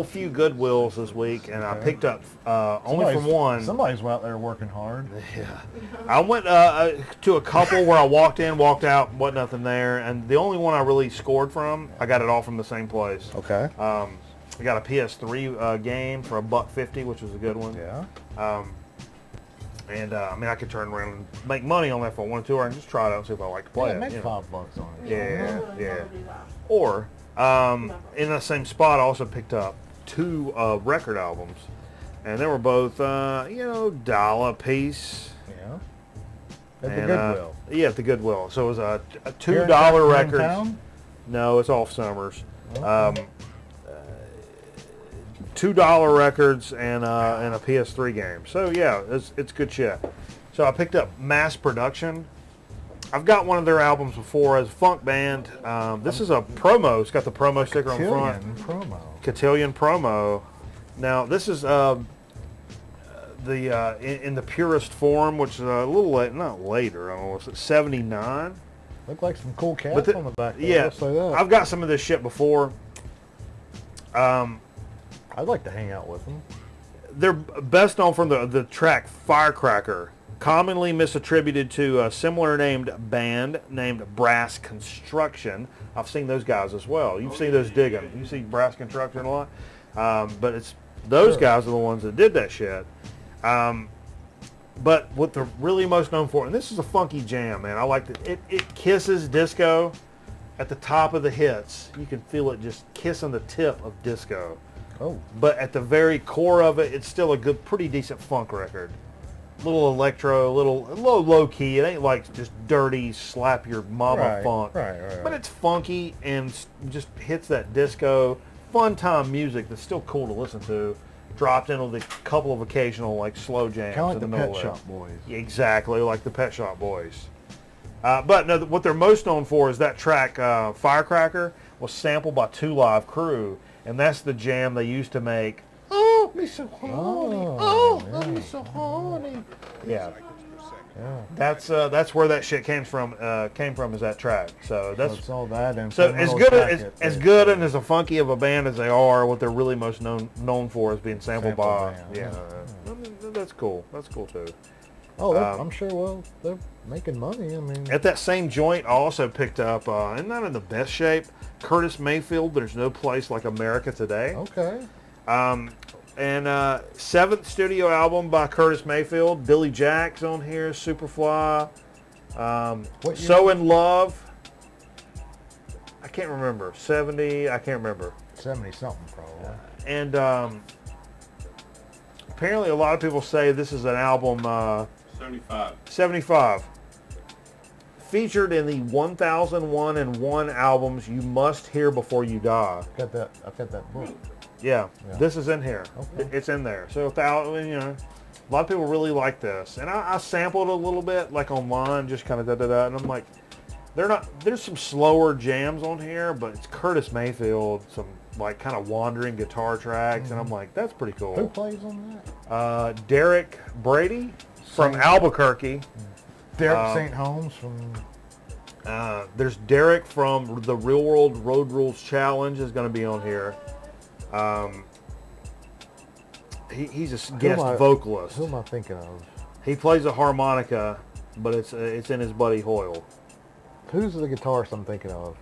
few Goodwills this week, and I picked up only from one. Somebody's out there working hard. Yeah, I went to a couple where I walked in, walked out, wasn't nothing there, and the only one I really scored from, I got it all from the same place. Okay. I got a PS3 game for $1.50, which was a good one. Yeah. And I mean, I could turn around and make money on that if I wanted to, or I can just try it out and see if I like to play Yeah, it. make you know. $5 on it. Yeah, Never yeah. do that. Or in the same spot, I also picked up 2 record albums, and they were both $1 a piece. Yeah. At the And, Goodwill. Yeah, at the Goodwill. So it was a Here in $2 town- record. in town? No, it's off Summers. Okay. $2 records and a PS3 game. So yeah, it's good shit. So I picked up Mass Production. I've got one of their albums before as a funk band. This is a promo. It's got the promo sticker on the front. Cotillion promo. Cotillion promo. Now this is in the purest form, which is a little late, not later. I don't know, it's 79. Look like some cool cats But on the back there. yeah, I'll say that. I've got some of this shit before. I'd like to hang out with them. They're best known from the track Firecracker, commonly misattributed to a similar named band named Brass Construction. I've seen those guys as well. You've seen those digging. You see Brass Construction a lot. But it's those guys are the ones that did that shit. But what they're really most known for, and this is a funky jam, man. I like it. It kisses disco at the top of the hits. You can feel it just kissing the tip of disco. Oh. But at the very core of it, it's still a good, pretty decent funk record. little electro, little low key. It ain't like just dirty slap your mama funk. Right. But it's funky and just hits that disco, fun time music that's still cool to listen to. Dropped in with a couple of occasional like slow jams. Kind of like in the middle Pet there. Shop Boys. Exactly, like the Pet Shop Boys. But no, what they're most known for is that track, Firecracker, was sampled by Two Live Crew, and that's the jam they used to make. Oh, me so horny. Oh, me so horny. Yeah. That's where that shit came from. Is that track. So that's it's all that. And so as good as good and as a funky of a band as they are, what they're really most known for is being sampled by. band. Yeah, I mean, that's cool. That's cool too. Oh, I'm sure. Well, they're making money. I mean, At that same joint, I also picked up, and not in the best shape, Curtis Mayfield, There's No Place Like America Today. okay. And seventh studio album by Curtis Mayfield. Billy Jack's on here, Superfly. What So year? in Love. I can't remember. 70, I can't remember. 70 something probably. And apparently a lot of people say this is an album 75. 75. Featured in the 1001 albums you must hear before you die. I've got that book. Yeah, Yeah. this is in here. Okay. It's in there. So a lot of people really like this, and I sampled a little bit, like online, just kind of da, and I'm like, there's some slower jams on here, but it's Curtis Mayfield, some like kind of wandering guitar tracks, and I'm like, that's pretty Who cool. plays on that? Derek Brady from Albuquerque. Derek St. Holmes from. There's Derek from the Real World Road Rules Challenge is going to be on here. He's a guest vocalist. Who am I thinking of? He plays a harmonica, but it's in his buddy Hoyle. Who's the guitarist I'm thinking of?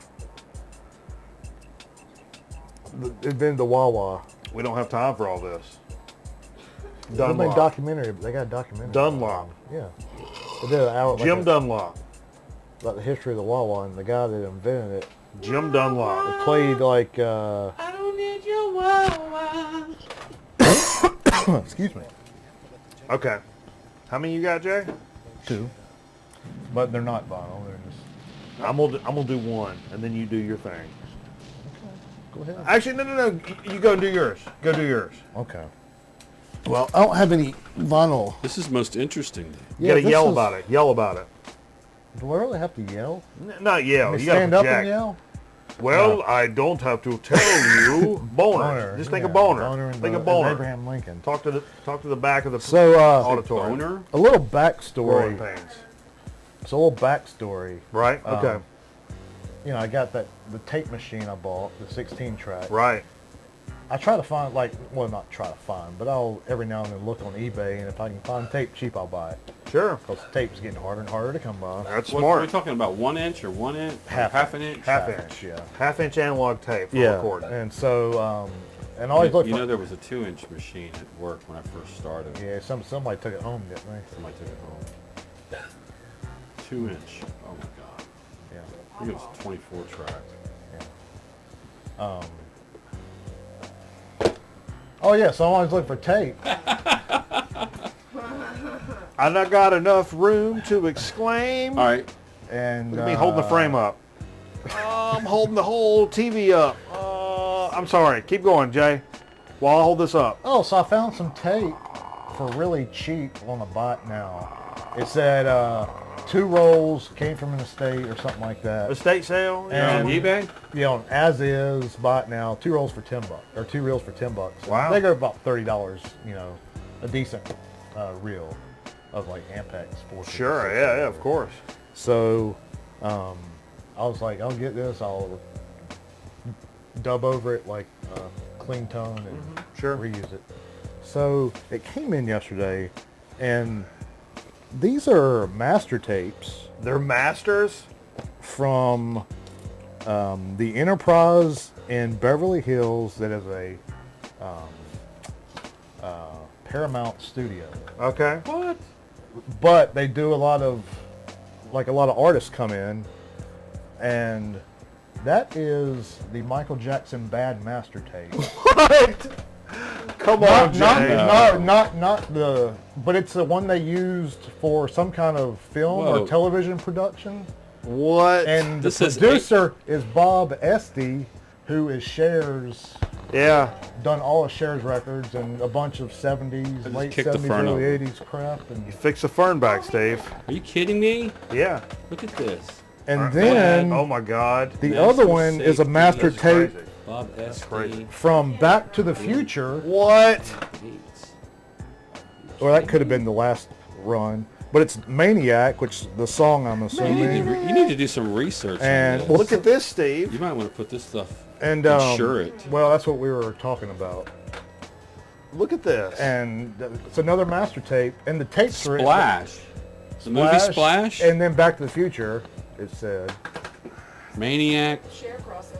It's been the Wawa. We don't have time for all this. They made Dunlop. documentary. They got a documentary. Dunlop. Yeah. They did an hour. Jim Dunlop. About the history of the Wawa, and the guy that invented it Jim Dunlop. played like. I don't need your wow. Excuse me. Okay. How many you got, Jay? 2. But they're not vinyl. They're just. I'm gonna do one, and then you do your thing. Go ahead. Actually, no. You go and do yours. Go do yours. Okay. Well, I don't have any vinyl. This is most interesting. You gotta yell about it. Yell about it. Do I really have to yell? Not yell. Can I You gotta stand up project. and yell? Well, No. I don't have to tell you. Boner. Just think of boner. and Think of and boner. Abraham Lincoln. Talk to the back of the So, auditorium. Boner? a little Growing backstory. pains. So, a little backstory. Right. Okay. You know, I got the tape machine I bought, the 16 track. Right. I try to find, not try to find, but I'll every now and then look on eBay, and if I can find tape cheap, I'll buy it. Sure. Because tape's getting harder and harder to come by. That's What are we smart. talking about? 1 inch or 1 inch? Half an inch? Half inch. Yeah. Half-inch analog tape for Yeah. recording. And so, and I always look You for. know there was a 2-inch machine at work when I first started. Yeah, somebody took it home, didn't they? Somebody took it home. 2-inch. Oh my god. Yeah. I think it was 24 tracks. Oh yeah, so I'm always looking for tape. I not got enough room to exclaim. All right. And Look at me holding the frame up. I'm holding the whole TV up. I'm sorry. Keep going, Jay. While I hold this up. Oh, so I found some tape for really cheap on a bot now. It said 2 rolls came from an estate or something like that. Estate sale. you And- On know? eBay? You know, as is bot now, 2 rolls for $10 or 2 reels for $10. Wow. They go about $30. You know, a decent reel of like Ampex 4. Sure. Yeah. Of course. So, I was like, I'll get this. I'll dub over it like clean tone and Sure. reuse it. So it came in yesterday, and these are master tapes They're masters. from the Enterprise in Beverly Hills. That is a Paramount studio, Okay. What? but they do a lot of artists come in, and that is the Michael Jackson Bad Master tape. What? Come on, Not, Jay. not the, but it's the one they used for some kind of film Whoa. or television production. What? And the This is producer is Bob Esty, who is Cher's, yeah. done all of Cher's records and a bunch of 70s, just late kicked the 70s, fern early over. 80s crap. And, Fix the fern back, Steve. Are you kidding me? Yeah. Look at this. and then Oh my God. the Master other one is a Safety. master That's tape crazy. Bob S. crazy. from Back to the Future. What? Well, that could have been the last run, but it's Maniac, which the song I'm You assuming. need to do some research And on well, this. Look at this, Steve. You might want to put this stuff. And insure it. Well, that's what we were talking about. Look at this. And it's another master tape, and the tapes are Splash. The movie Splash. and then Back to the Future. It said, Maniac. Share crossovers.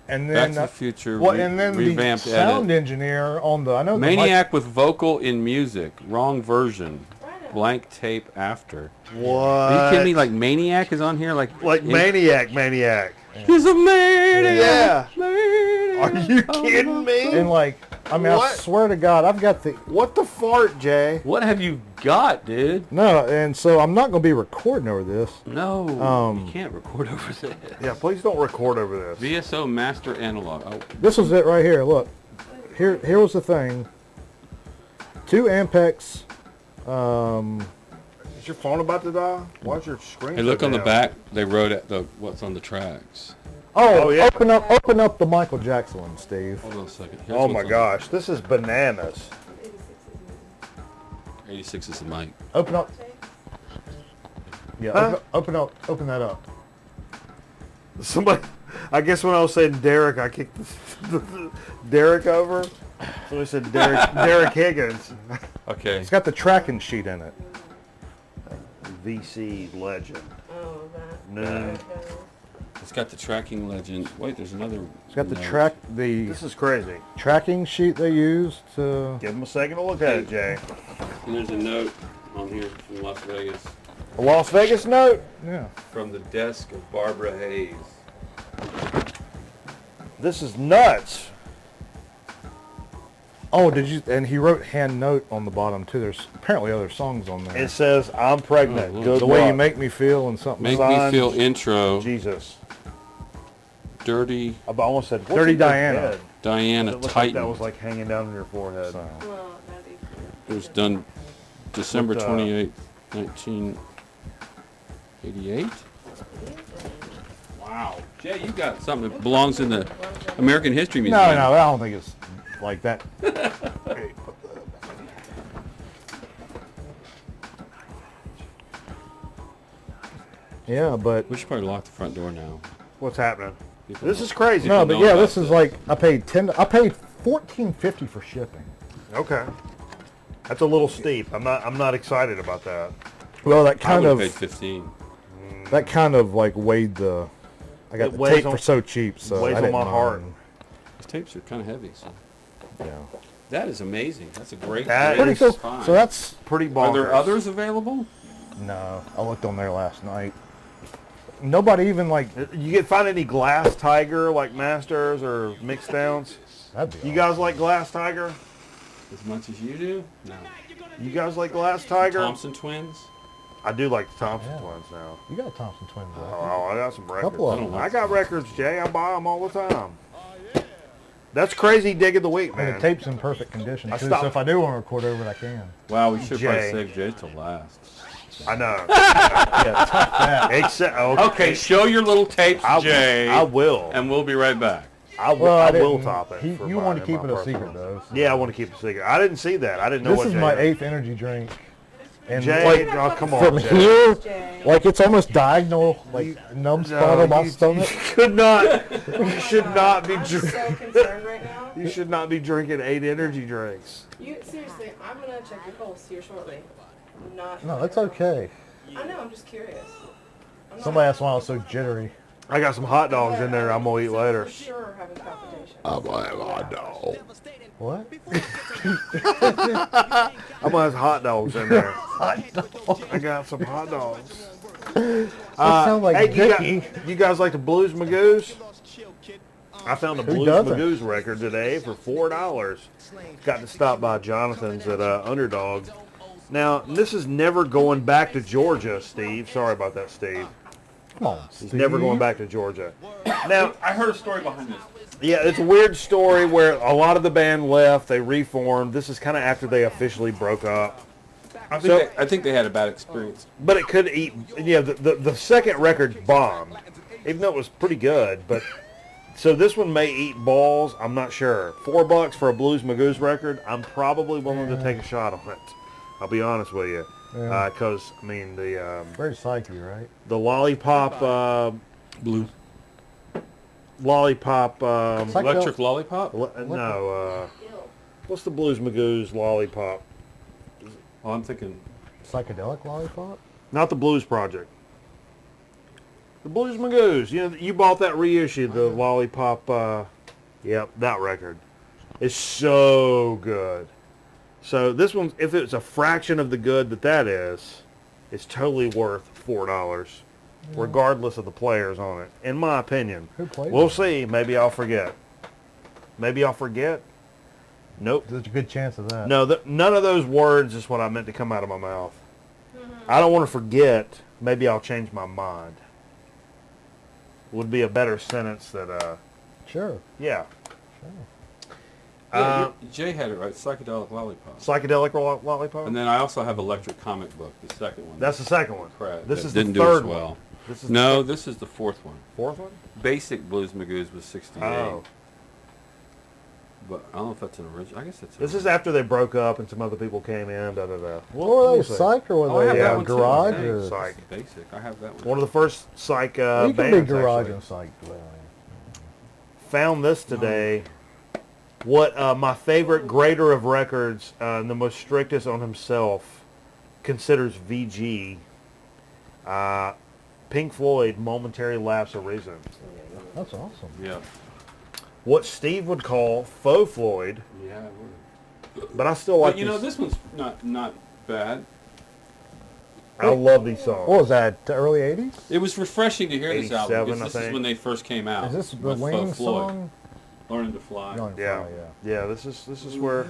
and Back then to the Future. well, and then the revamped sound edit. engineer on the the Maniac with vocal in music. Wrong version. Right. Blank tape after. What? Are you kidding me? Like Maniac is on here? Like Maniac. He's a maniac. Yeah. Maniac. Are you kidding me? and like I mean, I What? swear to God, I've got the What the fart, Jay? What have you got, dude? no, and so I'm not going to be recording over this. No, you can't record over this. Yeah, please don't record over this. VSO Master Analog. Oh, This was it right here. Look, here was the thing. 2 Ampex. Is your phone about to die? Watch your screen. hey, look on the back. They wrote at the what's on the tracks. Oh, yeah. Open up the Michael Jackson one, Steve. Hold on a second. Here's Oh what's my on gosh, this is bananas. 86 is the mic. Open up. Yeah, Huh? open that up. Somebody, I guess when I was saying Derek, I kicked Derek over. Somebody said Derek Higgins. Okay. It's got the tracking sheet in it. VC legend. Oh, that. No. Okay. It's got the tracking legend. Wait, there's another. It's got the note. This is crazy. tracking sheet they used to. Give him a second to look at it, Jay. And there's a note on here from Las Vegas A Las Vegas note. Yeah. from the desk of Barbara Hayes. This is nuts. Oh, did you? And he wrote hand note on the bottom too. There's apparently other songs on there. It says, "I'm pregnant. Oh, look. Good the way you luck." make me feel and something. Make Signed, me feel intro. Jesus. Dirty I almost said, "What's Dirty in your Diana." head?" Diana It looked like Titan. that was like hanging down on your forehead. So, Well, that'd be It was done December With, 28, 1988. Wow. Jay, you got something that belongs in the American History Museum. no, I don't think it's like that. Yeah, but We should probably lock the front door now. What's happening? People This don't- is crazy. no, know but yeah, about this is like I paid $14.50 for shipping. Okay. That's a little steep. I'm not excited about that. Well, that I kind would of have paid 15. that kind of like weighed the. I got It the weighs tape on- for so cheap, so weighs I on didn't my heart. mind. These tapes are kind of heavy. So Yeah. that is amazing. That's a great. That great is Pretty cool. find. So that's Pretty Are bonkers. there others available? no. I looked on there last night. Nobody even like. You find any Glass Tiger like Masters or mixed downs? That'd be You awesome. guys like Glass Tiger? As much as you do? No. You guys like Glass Tiger? Thompson twins? I do like the Thompson Yeah. twins now. You got a Thompson twins. Right? Oh, I got some records. Couple of them. I got records, Jay. I buy them all the time. That's crazy digging the week, And man. the tape's in perfect condition I too. stopped- So if I do want to record over it, I can. Wow, we should probably Jay. save Jay till last. I know. Yeah, tough that. Except Okay, show your little tapes, Jay. I will. And we'll be right back. I will. Well, I I will didn't- top it. he- for you my- want to in keep my it a personal. secret though. so- Yeah, I want to keep it a secret. I didn't see that. I didn't know This what is Jay my had. 8th energy drink. And Jay, like oh, come from on, Jay. here, Jay. like it's almost diagonal, like numb spot on my stomach. could not. You should not be. I'm Dr- so concerned right now. you should not be drinking 8 energy drinks. You seriously, I'm gonna check your pulse here shortly. I'm not. No, that's okay. I know. I'm just curious. I'm not- Somebody asked why I was so jittery. I got some hot dogs in there. I'm gonna eat later. For sure, having palpitations. I'm gonna have hot dogs. What? I'm gonna have hot dogs in there. I got some hot dogs. That sounds like Hey, Dickie. you guys like the Blues Magoos? I found a Who Blues doesn't? Magoo's record today for $4. Got to stop by Jonathan's at Underdog. Now, this is never going back to Georgia, Steve. Sorry about that, Steve. Come on, He's Steve. never going back to Georgia. Now, I heard a story behind this. yeah, it's a weird story where a lot of the band left. They reformed. This is kind of after they officially broke up. I So- think they had a bad experience. But it could eat. Yeah, the second record bombed, even though it was pretty good. But so this one may eat balls. I'm not sure. $4 for a Blues Magoo's record. I'm probably willing to take a shot on it. I'll be honest with you, Yeah. because I mean Very psyche, right? the lollipop Blue. lollipop. Electric Lollipop? No, what's the Blues Magoo's lollipop? Oh, I'm thinking. Psychedelic lollipop? Not the Blues Project. The Blues Magoo's. You know, you bought that reissue, the Lollipop. Yep, that record. It's so good. So this one, if it's a fraction of the good that is, it's totally worth $4, regardless of the players on it. In my opinion. Who plays We'll it? see. Maybe I'll forget. Maybe I'll forget. Nope. There's a good chance of that. No, none of those words is what I meant to come out of my mouth. I don't want to forget. Maybe I'll change my mind. Would be a better sentence that, Sure. yeah. Yeah, Jay had it right. Psychedelic Lollipop. Psychedelic lollipop? And then I also have Electric Comic Book, the second one. That's the second one. Correct. This That is the didn't third do as well. one. This is No, the this is the fourth one. fourth one? Basic Blues Magoo's was 68. Oh. But I don't know if that's an original. I guess that's. This is after they broke up and some other people came in, da-da-da. Were they Psych or Oh, I were have they that one too, Garage? I think. Or? Psych. Basic. I have that one. One of the first Psych You can bands, be Garage actually. and Psych. Well, Found this today. What my favorite grader of records, and the most strictest on himself, considers VG. Pink Floyd, Momentary Lapse of Reason. That's awesome. Yeah. What Steve would call faux Floyd, Yeah. it would. but I still like But you know, these. this one's not bad. I love these songs. What was that? The early 80s? It was refreshing to hear this album 87, because I this is think. when they first came out. Is this the with Wing Faux Floyd. song? Learning to Fly. Young Yeah. Fly, Yeah, this is where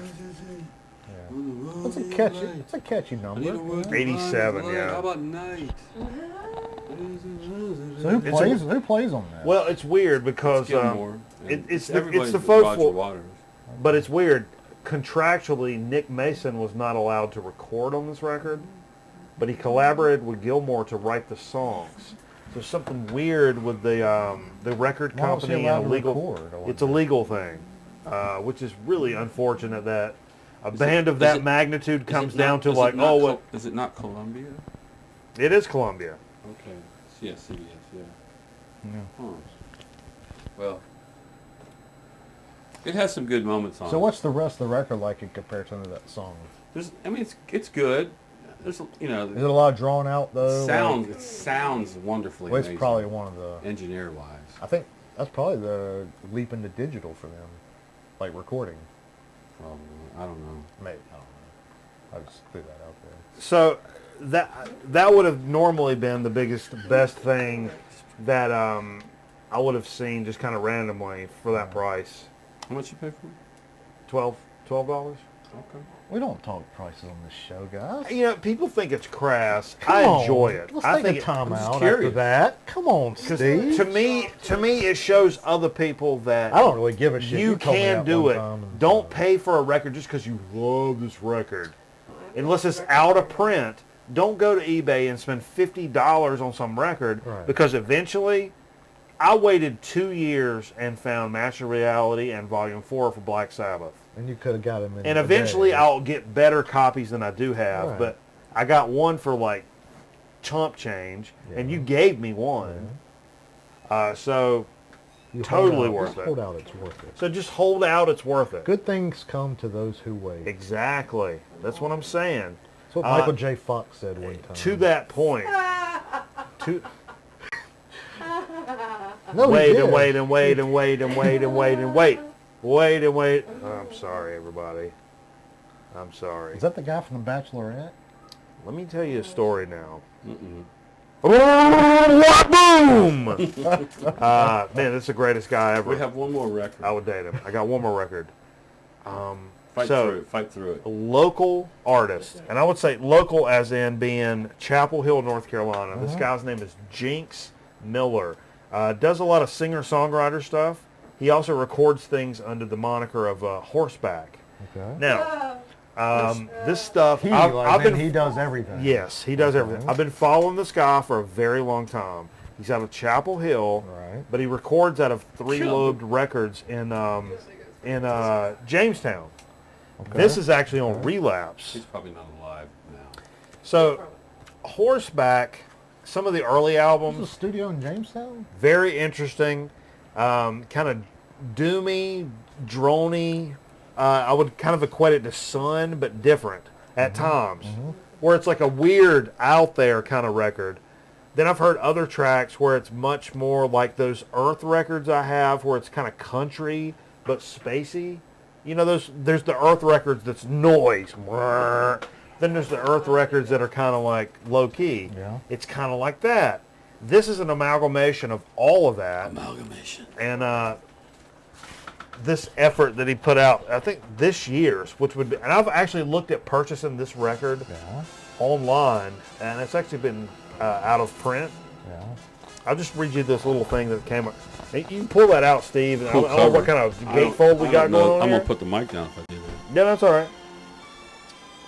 yeah. It's a catchy number. 87, yeah. How about night? So who It's plays on that? well, it's weird because Gilmore. it's everybody the but faux Roger Floyd, Waters. but it's weird. Contractually, Nick Mason was not allowed to record on this record, but he collaborated with Gilmore to write the songs. There's something weird with the record Why was he company allowed and to legal. record, I It's a wonder? legal thing, which is really unfortunate that a band of is that it- magnitude Is comes it down not- to is it like, not oh, Col- what? Is it not Columbia? It is Columbia. Okay. Yeah, CBS. Yeah. Yeah. Huh. Well, it has some good moments on So it. what's the rest of the record like in comparison to that song? I mean, it's good. There's, Is it a lot drawn out though? it sounds wonderfully Well, it's amazing. probably one of the. engineer-wise. I think that's probably the leap into digital for them, like recording. Probably. I don't know. Maybe I don't know. I just threw that out there. So that would have normally been the best thing that I would have seen just kind of randomly for that price. How much you pay for it? $12. Okay. We don't talk prices on this show, guys. You know, people think it's crass. Come I on. enjoy it. Let's I take think a time I'm just out after curious. that. Come on, 'cause Steve. to me, it shows other people that I don't really give a shit. you told me can that do one it. time and- Don't pay for a record just because you love this record. Unless it's out of print, don't go to eBay and spend $50 on some record Right. because eventually, I waited 2 years and found Master Reality and Volume 4 for Black Sabbath. And you could have got him in. And a eventually day. I'll get better copies than I do have, Right. but I got one for like chump change, and Yeah. you gave me one. So You totally hold out. worth Just it. Hold out, it's worth it. so just hold out, it's worth it. Good things come to those who wait. Exactly. That's what I'm saying. That's what Michael J. Fox said one time. To that point. to No, he wait did. and wait and wait and wait and wait and wait and wait. Wait and wait. I'm sorry, everybody. I'm sorry. Is that the guy from The Bachelorette? Let me tell you a story now. Mm-mm. Boom! Man, this is the greatest guy ever. We have one more record. I would date him. I got one more record. Fight through it. Local artist, and I would say local as in being Chapel Hill, North Carolina. This guy's name is Jinx Miller. Does a lot of singer-songwriter stuff. He also records things under the moniker of Horseback. Okay. Now, this stuff, He does everything. Yes, he does everything. I've been following this guy for a very long time. He's out of Chapel Hill, Right. but he records out of Three Lobed Records in Jamestown. Okay. This is actually on Relapse. He's probably not alive now. So, Horseback, some of the early This is a albums, studio in Jamestown? very interesting, kind of doomy, droney. I would kind of equate it to Sun, but different at times, where it's like a weird, out there kind of record. Then I've heard other tracks where it's much more like those Earth records I have, where it's kind of country but spacey. You know, there's the Earth records that's noise. Then there's the Earth records that are kind of like low key. Yeah. It's kind of like that. This is an amalgamation of all of that. Amalgamation. And this effort that he put out, I think this year's, which would be, and I've actually looked at purchasing this record Yeah. online, and it's actually been out of print. Yeah. I'll just read you this little thing that came up. Hey, you can pull that out, Steve. And Cool I don't know what cover. kind of gatefold we got going on I'm here. going to put the mic down if I do that. Yeah, that's all right.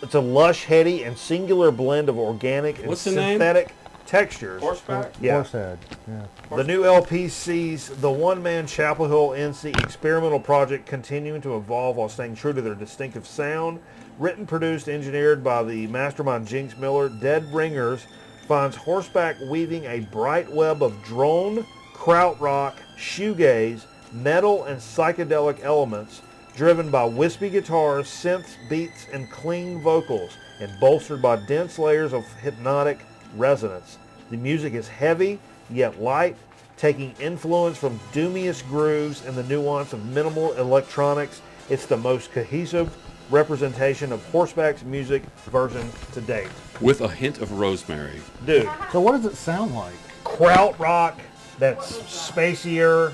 It's a lush, heady, and singular blend of organic and What's the name? synthetic textures. Horseback? Yeah. Horsehead. Yeah. The new LP sees the one-man Chapel Hill NC experimental project continuing to evolve while staying true to their distinctive sound. Written, produced, engineered by the mastermind Jinx Miller, Dead Ringers finds Horseback weaving a bright web of drone, krautrock, shoegaze, metal, and psychedelic elements driven by wispy guitars, synths, beats, and clean vocals, and bolstered by dense layers of hypnotic resonance. The music is heavy, yet light, taking influence from doomiest grooves and the nuance of minimal electronics. It's the most cohesive representation of Horseback's music version to date. With a hint of rosemary. Dude, So what does it sound like? krautrock, that's spacier.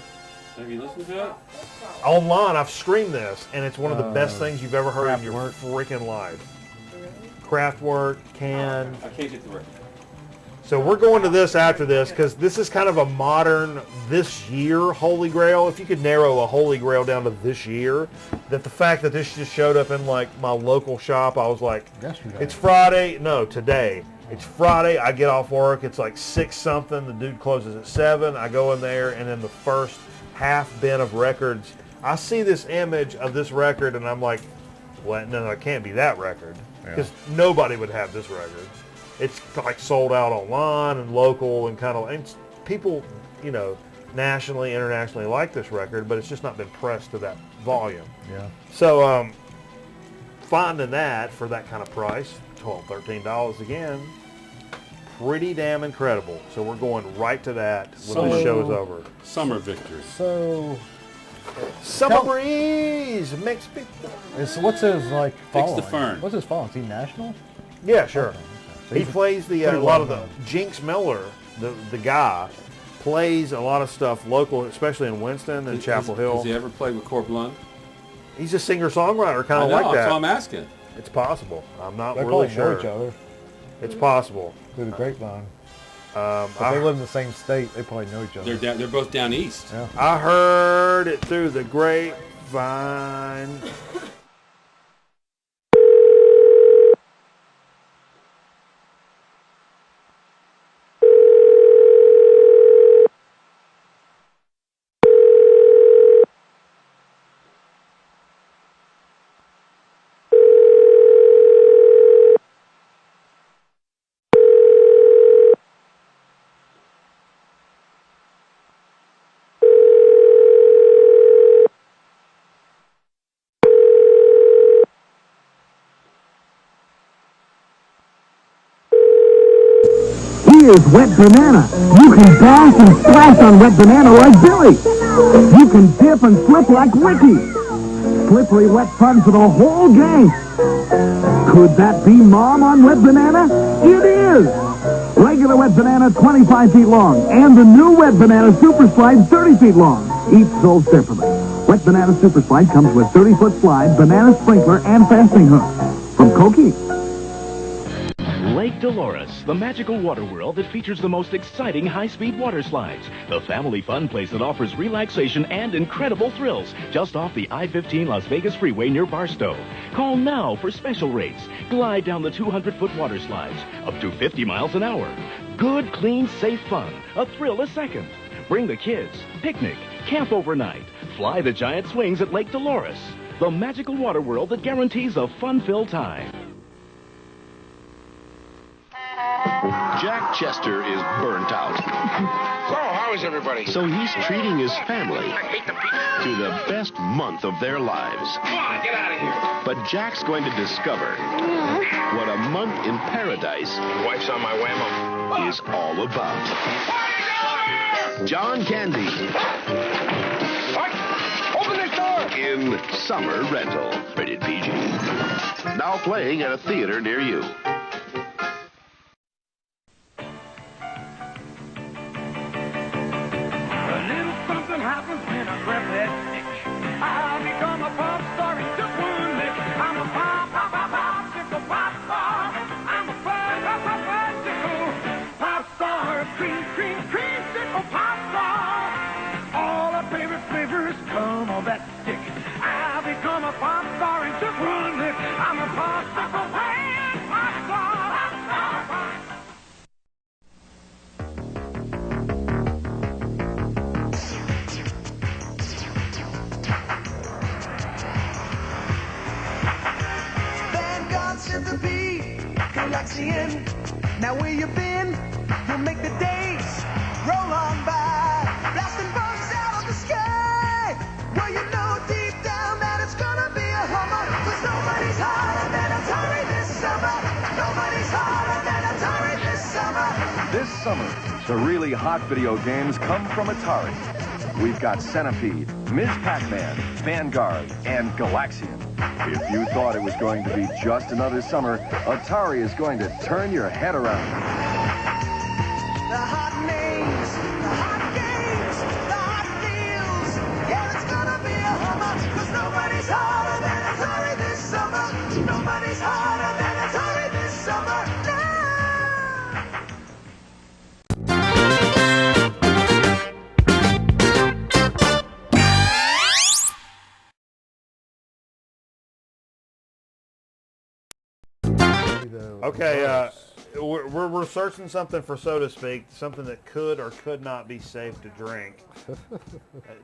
Have you listened to it? Online, I've streamed this, and it's one of the best things you've ever heard in your Kraftwerk. freaking life. Kraftwerk, Can. I can't get the record. So we're going to this after this because this is kind of a modern, this year Holy Grail. If you could narrow a Holy Grail down to this year, that the fact that this just showed up in like my local shop, I was like, Yesterday. it's Friday. No, today. It's Friday. I get off work. It's like 6 something. The dude closes at 7. I go in there, and in the first half bin of records, I see this image of this record, and I'm like, well, no, it can't be that record because nobody would have this record. It's like sold out online and local and kind of, and people, you know, nationally, internationally like this record, but it's just not been pressed to that volume. Yeah. So finding that for that kind of price, $12, $13 again, pretty damn incredible. So we're going right to that when the show is over. Summer Victory. So, Summer breeze makes me. what's his like following? the fern. What's his following? Is he national? Yeah, sure. Okay. So He he's plays the a pretty lot of well the known. Jinx Miller, the guy, plays a lot of stuff local, especially in Winston and Chapel Hill. Has he ever played with Core Blunt? He's a singer-songwriter, kind I of know, like that's that. what I'm asking. It's possible. I'm not They really probably know each sure. other It's possible. through the grapevine. If I, they live in the same state, they probably know each other. They're both down east. Yeah. I heard it through the grapevine. Here's Wet Banana. You can dash and splash on Wet Banana like Billy. You can dip and flip like Ricky. Slippery wet fun for the whole gang. Could that be Mom on Wet Banana? It is. Regular Wet Banana, 25 feet long. And the new Wet Banana Super Slide, 30 feet long. Each sold separately. Wet Banana Super Slide comes with 30-foot slide, banana sprinkler, and fastening hook. From Cokie. Lake Dolores, the magical water world that features the most exciting high-speed water slides. The family fun place that offers relaxation and incredible thrills just off the I-15 Las Vegas freeway near Barstow. Call now for special rates. Glide down the 200-foot water slides up to 50 miles an hour. Good, clean, safe fun. A thrill a second. Bring the kids. Picnic. Camp overnight. Fly the giant swings at Lake Dolores. The magical water world that guarantees a fun-filled time. Jack Chester is burnt out. So, how is everybody? So he's treating his family to the best month of their lives. Come on, get out of here. But Jack's going to discover what a month in paradise Wife's on my whammo. is all about. John Candy What? Open this door! in Summer Rental. Rated PG. Now playing at a theater near you. Happens when I grab that stick. I become a pop star in just one lick. I'm a popsicle pop star. I'm a popsicle pop star. Creamsicle pop star. All our favorite flavors come on that stick. I become a pop star in just one lick. I'm a popsicle pop star. To be Galaxian. Now where you been? You'll make the days roll on by, blasting bugs out of the sky. Well, you know deep down that it's gonna be a hummer, 'cause nobody's hotter than Atari this summer. Nobody's hotter than Atari this summer. This summer, the really hot video games come from Atari. We've got Centipede, Ms. Pac-Man, Vanguard, and Galaxian. If you thought it was going to be just another summer, Atari is going to turn your head around. The hot names, the hot games, the hot deals. Yeah, it's gonna be a hummer, 'cause nobody's hotter than Atari this summer. Nobody's hotter than Atari this summer. Okay, we're researching something for So to Speak, something that could or could not be safe to drink.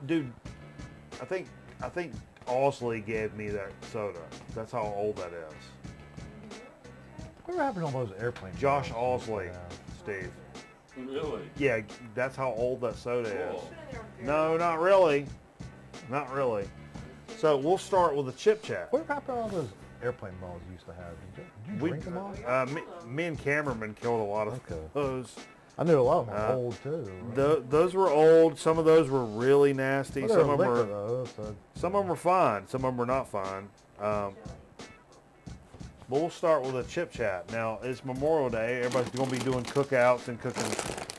Dude, I think Osley gave me that soda. That's how old that is. Whatever happened to all those airplanes? Josh Osley, Steve. Really? Yeah, that's how old that soda is. Cool. No, not really. Not really. So we'll start with a chip chat. What happened to all those airplane balls you used to have? Did you drink them all? Me and Cameraman killed a lot of those. I knew a lot of them were old too. Those were old. Some of those were really nasty. Well, some of them liquor, were. though, so. Some of them were fine. Some of them were not fine. But we'll start with a chip chat. Now it's Memorial Day. Everybody's going to be doing cookouts and cooking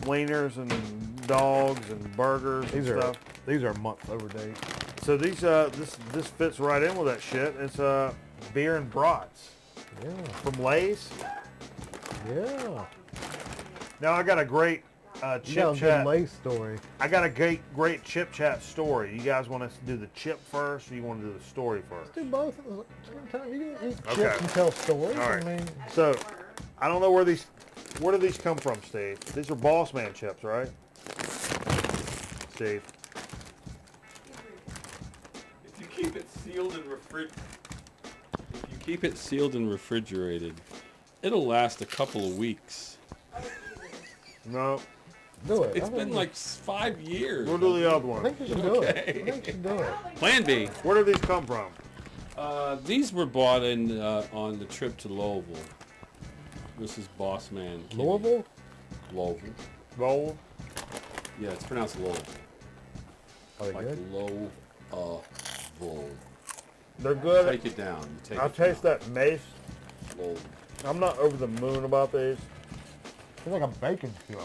wieners and dogs and burgers and stuff. These are months overdate. So these this fits right in with that shit. It's beer and brats. Yeah. From Lay's. Yeah. Now I got a great chip chat. Lay's story. I got a great chip chat story. You guys want us to do the chip first, or you want to do the story first? Let's do both at the same time. You can eat Okay. chips and tell stories. All right. I mean, So I don't know where do these come from, Steve? These are Boss Man chips, right? Steve. If you keep it sealed and refrigerated, it'll last a couple of weeks. No. do it. It's been like 5 years. We'll do the other I one. think you should do it. I think you should do it. Plan B. Where do these come from? These were bought in on the trip to Louisville. This is Boss Man. Kenny. Louisville? Louisville. Bowl? Yeah, it's pronounced Louisville. Are they Like good? Louisville. They're good. Take it down. You take I'll it taste down. that mace. Louisville. I'm not over the moon about these. It's like a bacon chip.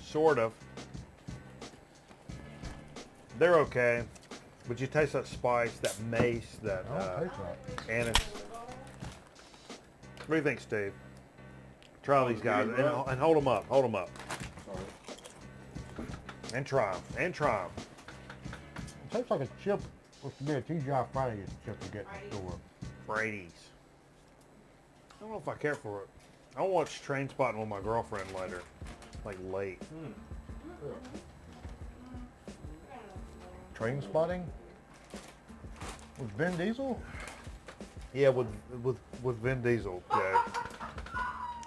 Sort of. They're okay, but you taste that spice, that mace, that I don't taste that. anise. What do you think, Steve? Try these guys and hold them up. Hold them up. And try them. And try them. It tastes like a chip. What's to be a TGI Fridays chip to get in the store. Brady's. I don't know if I care for it. I'll watch Train Spotting with my girlfriend later. Like late. Train Spotting? With Vin Diesel? Yeah, with Vin Diesel. Yeah.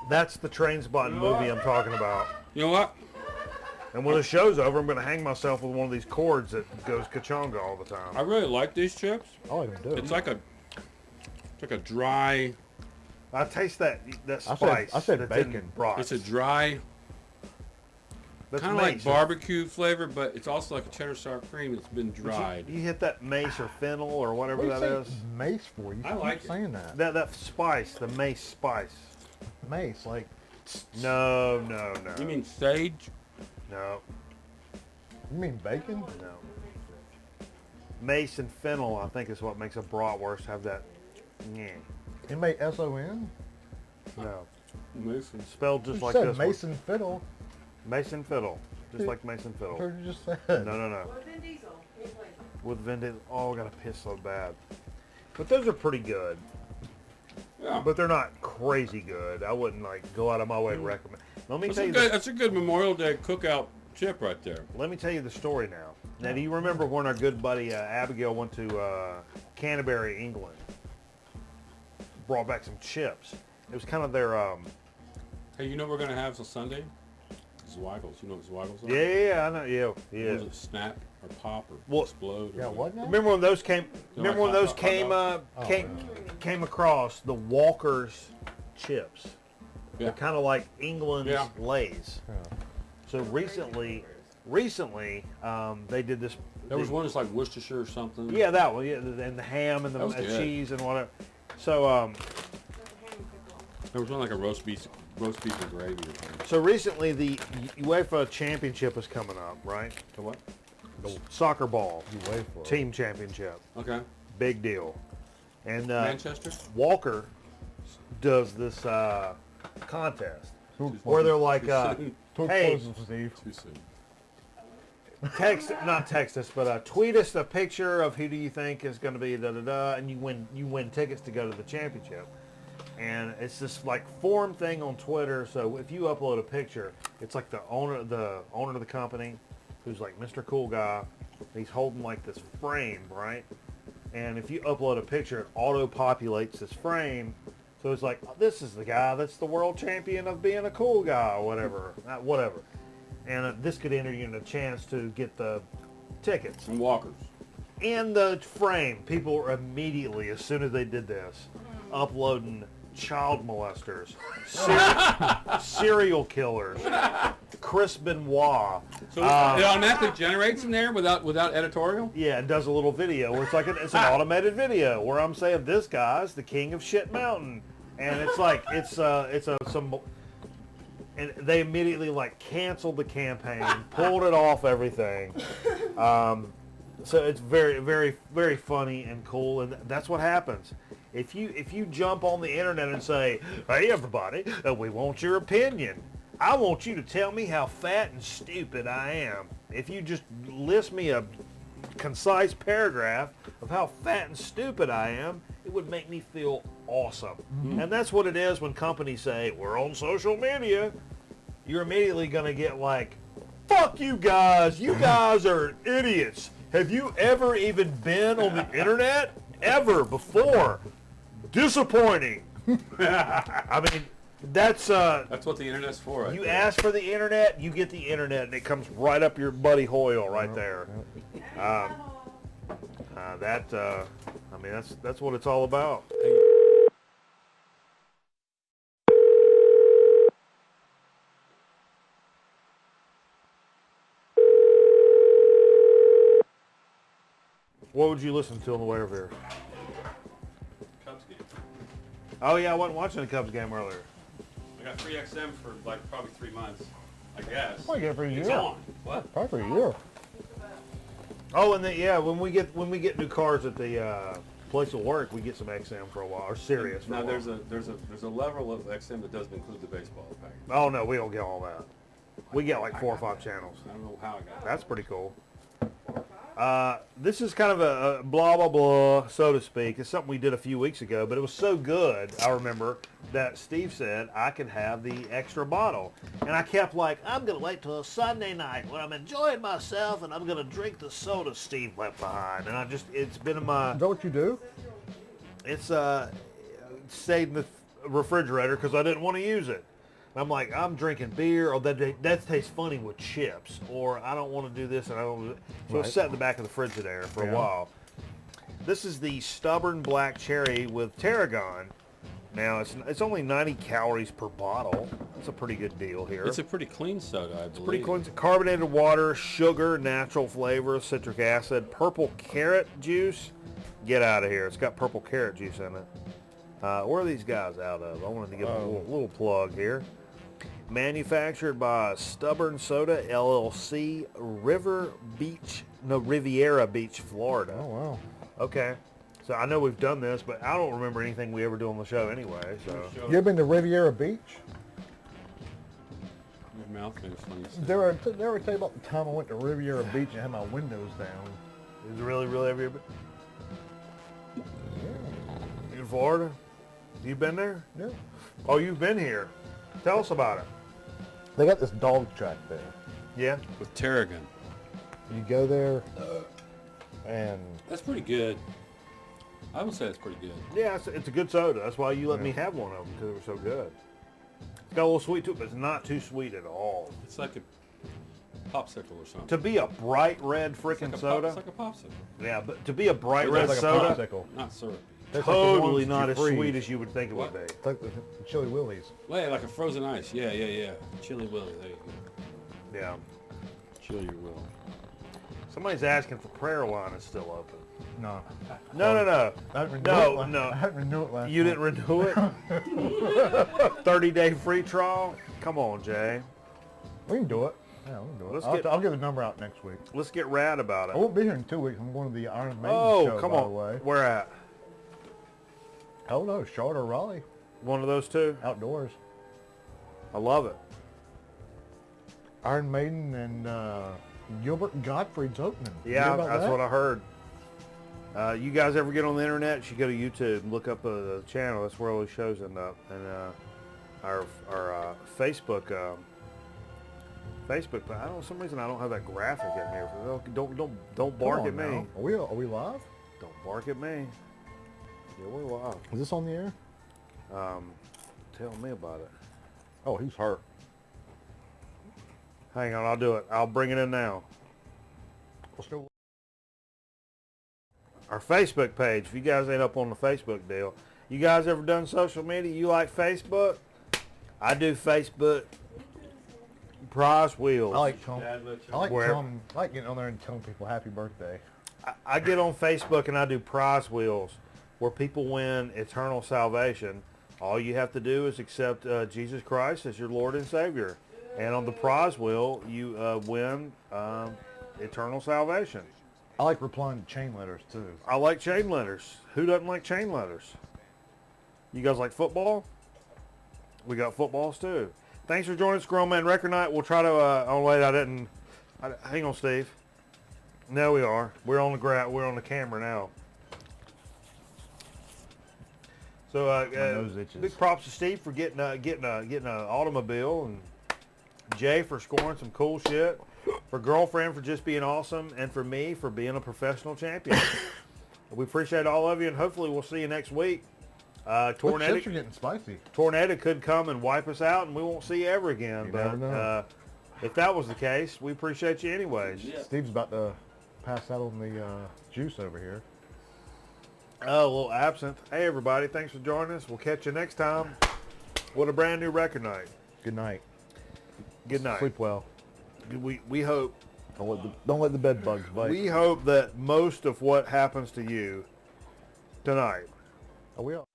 That's the Train Spotting movie I'm talking about. You know what? And when the show's over, I'm going to hang myself with one of these cords that goes kachonga all the I time. really like these chips. I like them too. It's like a dry. I taste that spice. I said that's bacon. in brats. It's a dry, That's kind of like mace. barbecue flavor, but it's also like a cheddar sour cream that's been But dried. You hit that mace or fennel or whatever What do that you is. say mace for? You I keep like it. saying that. That spice, the mace spice. Mace, like, No. You mean sage? No. you mean bacon? No. Mace and fennel, I think, is what makes a bratwurst have that. Yeah. You made S-O-N? No. Mason. Spelled just You like said this. Mason Fiddle. Mason fiddle. Just like Mason That's fiddle. what you just said. No. With Vin Diesel. He plays. With Vin Diesel. Oh, I gotta piss so bad. But those are pretty good. Yeah. But they're not crazy good. I wouldn't like go out of my way to recommend. Let me tell you. The, That's a good Memorial Day cookout chip right there. let me tell you the story now. Now, do you remember when our good buddy Abigail went to Canterbury, England? Brought back some chips. It was kind of their. Hey, you know we're gonna have till Sunday? Zweigels. You know what Zweigels are? Yeah, I know. Yeah. Ones that snap or pop or Well, explode. Or Yeah, what now? Remember when those came? They're Remember like when those hot came dogs. came across the Walker's chips? Yeah. They're kind of like England's Yeah. Lay's. Yeah. So recently, they did this. There was one that's like Worcestershire or something. Yeah, that one. Yeah, and the ham and the That was good. cheese and whatever. So There was one like a roast beef and gravy or something. so recently the UEFA Championship is coming up, right? So what? The soccer ball You wait for it. team championship, Okay. big deal. And Manchester? Walker does this contest Too where they're like, soon. hey, explosive, Steve. Too soon. not text us, but tweet us a picture of who do you think is going to be and you win tickets to go to the championship. And it's this like forum thing on Twitter. So if you upload a picture, it's like the owner of the company, who's like Mr. Cool Guy. He's holding like this frame, right? And if you upload a picture, it auto-populates this frame. So it's like, this is the guy that's the world champion of being a cool guy or whatever. Whatever. And this could enter you in a chance to get the tickets. And Walkers. In the frame, people were immediately, as soon as they did this, uploading child molesters, serial killers, Chris Benoit. So it automatically generates in there without editorial? Yeah, and does a little video where it's like it's an automated video where I'm saying this guy's the king of shit mountain, and it's like and they immediately like canceled the campaign, pulled it off everything. So it's very, very, very funny and cool, and that's what happens. If you jump on the internet and say, "Hey everybody, we want your opinion. I want you to tell me how fat and stupid I am." If you just list me a concise paragraph of how fat and stupid I am, it would make me feel awesome. Mm-hmm. And that's what it is when companies say, "We're on social media." You're immediately going to get like, "Fuck you guys. You guys are idiots. Have you ever even been on the internet? Ever before? Disappointing." I mean, that's what the internet's for. Right you there. ask for the internet, you get the internet, and it comes right up your buddy Hoyle right there. I mean, that's what it's all about. What would you listen to on the way over here? Cubs game. Oh yeah, I wasn't watching the Cubs game earlier. I got free XM for like probably 3 months, I guess. Well, you get it for a It's year. on. What? Probably for a year. Oh, and then, yeah, when we get new cars at the place of work, we get some XM for a while, or Sirius for Now a while. there's a level of XM that doesn't include the baseball package. Oh no, we don't get all that. We get like 4 or 5 channels. I don't know how I got that. That's pretty cool. This is kind of a blah, blah, blah, so to speak. It's something we did a few weeks ago, but it was so good, I remember, that Steve said I could have the extra bottle. And I kept like, I'm going to wait till Sunday night when I'm enjoying myself and I'm going to drink the soda Steve left behind. And it's been in my... Is that what you do? It's stayed in the refrigerator because I didn't want to use it. And I'm like, I'm drinking beer, or that tastes funny with chips, or I don't want to do this, and I don't. So it's set in the back of the Frigidaire for a while. This is the Stubborn Black Cherry with Tarragon. Now it's only 90 calories per bottle. That's a pretty good deal here. It's a pretty clean soda, I believe. It's pretty clean. Carbonated water, sugar, natural flavor, citric acid, purple carrot juice. Get out of here! It's got purple carrot juice in it. Where are these guys out of? I wanted to give them a little plug here. Manufactured by Stubborn Soda LLC, Riviera Beach, Florida. Oh, wow. Okay. So I know we've done this, but I don't remember anything we ever do on the show anyway. So You ever been to Riviera Beach? Your mouth made a funny sound. Did I ever tell you about the time I went to Riviera Beach and had my windows down? is it really ever? In Florida? You been there? Yeah. Oh, you've been here. Tell us about it. They got this dog track there. Yeah. With Tarragon. You go there, and That's pretty good. I would say it's pretty good. Yeah, it's a good soda. That's why you let me have one of them, because they were so good. It's got a little sweet to it, but it's not too sweet at all. It's like a popsicle or something. To be a bright red freaking soda. It's like a popsicle. Yeah, but to be a bright It red tastes like a soda, popsicle. Not syrupy. Tastes like the ones totally that not you as freeze. sweet as you would think it would be. It's like the Chili Willies. Wait, like a frozen ice. Yeah. Chili Willy. There you go. Yeah. Chill your will. Somebody's asking for prayer line is still open. No. No. I haven't renewed No, it. no. I haven't renewed it last You month. didn't renew it? 30-day free trial? Come on, Jay. We can do it. Yeah, we can do it. Let's I'll get the number out next week. Let's get rad about I it. won't be here in 2 weeks. I'm going to the Iron Maiden Oh, show, come by on. the way. Where at? I don't know, Charlotte or Raleigh. One of those two? Outdoors. I love it. Iron Maiden and Gilbert Gottfried's opening. You hear Yeah, about that's that? what I heard. You guys ever get on the internet? You should go to YouTube and look up the channel. That's where all the shows end up. And our Facebook, but I don't. For some reason I don't have that graphic in here. Don't bark Come at on me. now. Are we live? Don't bark at me. Yeah, we're live. Is this on the air? Tell me about it. Oh, he's hurt. Hang on, I'll do it. I'll bring it in now. Let's go. Our Facebook page. If you guys ain't up on the Facebook deal, you guys ever done social media? You like Facebook? I do Facebook. Prize wheels. I like Where? getting on there and telling people happy birthday. I get on Facebook and I do prize wheels where people win eternal salvation. All you have to do is accept Jesus Christ as your Lord and Savior. And on the prize wheel, you win eternal salvation. I like replying to chain letters too. I like chain letters. Who doesn't like chain letters? You guys like football? We got footballs too. Thanks for joining us, Grown Man Record Night. We'll try to. Oh wait, hang on, Steve. No, we are. We're on the camera now. So nose itches. big props to Steve for getting an automobile, and Jay for scoring some cool shit, for Girlfriend for just being awesome, and for me for being a professional champion. We appreciate all of you, and hopefully we'll see you next week. Chips are getting spicy. Tornado could come and wipe us out, and we won't see you ever again. You but never know. if that was the case, we appreciate you anyways. Yeah. Steve's about to pass out on the juice over here. Oh, a little absinthe. Hey, everybody. Thanks for joining us. We'll catch you next time with a brand new record night. Good night. Good night. Sleep well. We hope. Don't let the bed bugs bite. We hope that most of what happens to you tonight Are we all?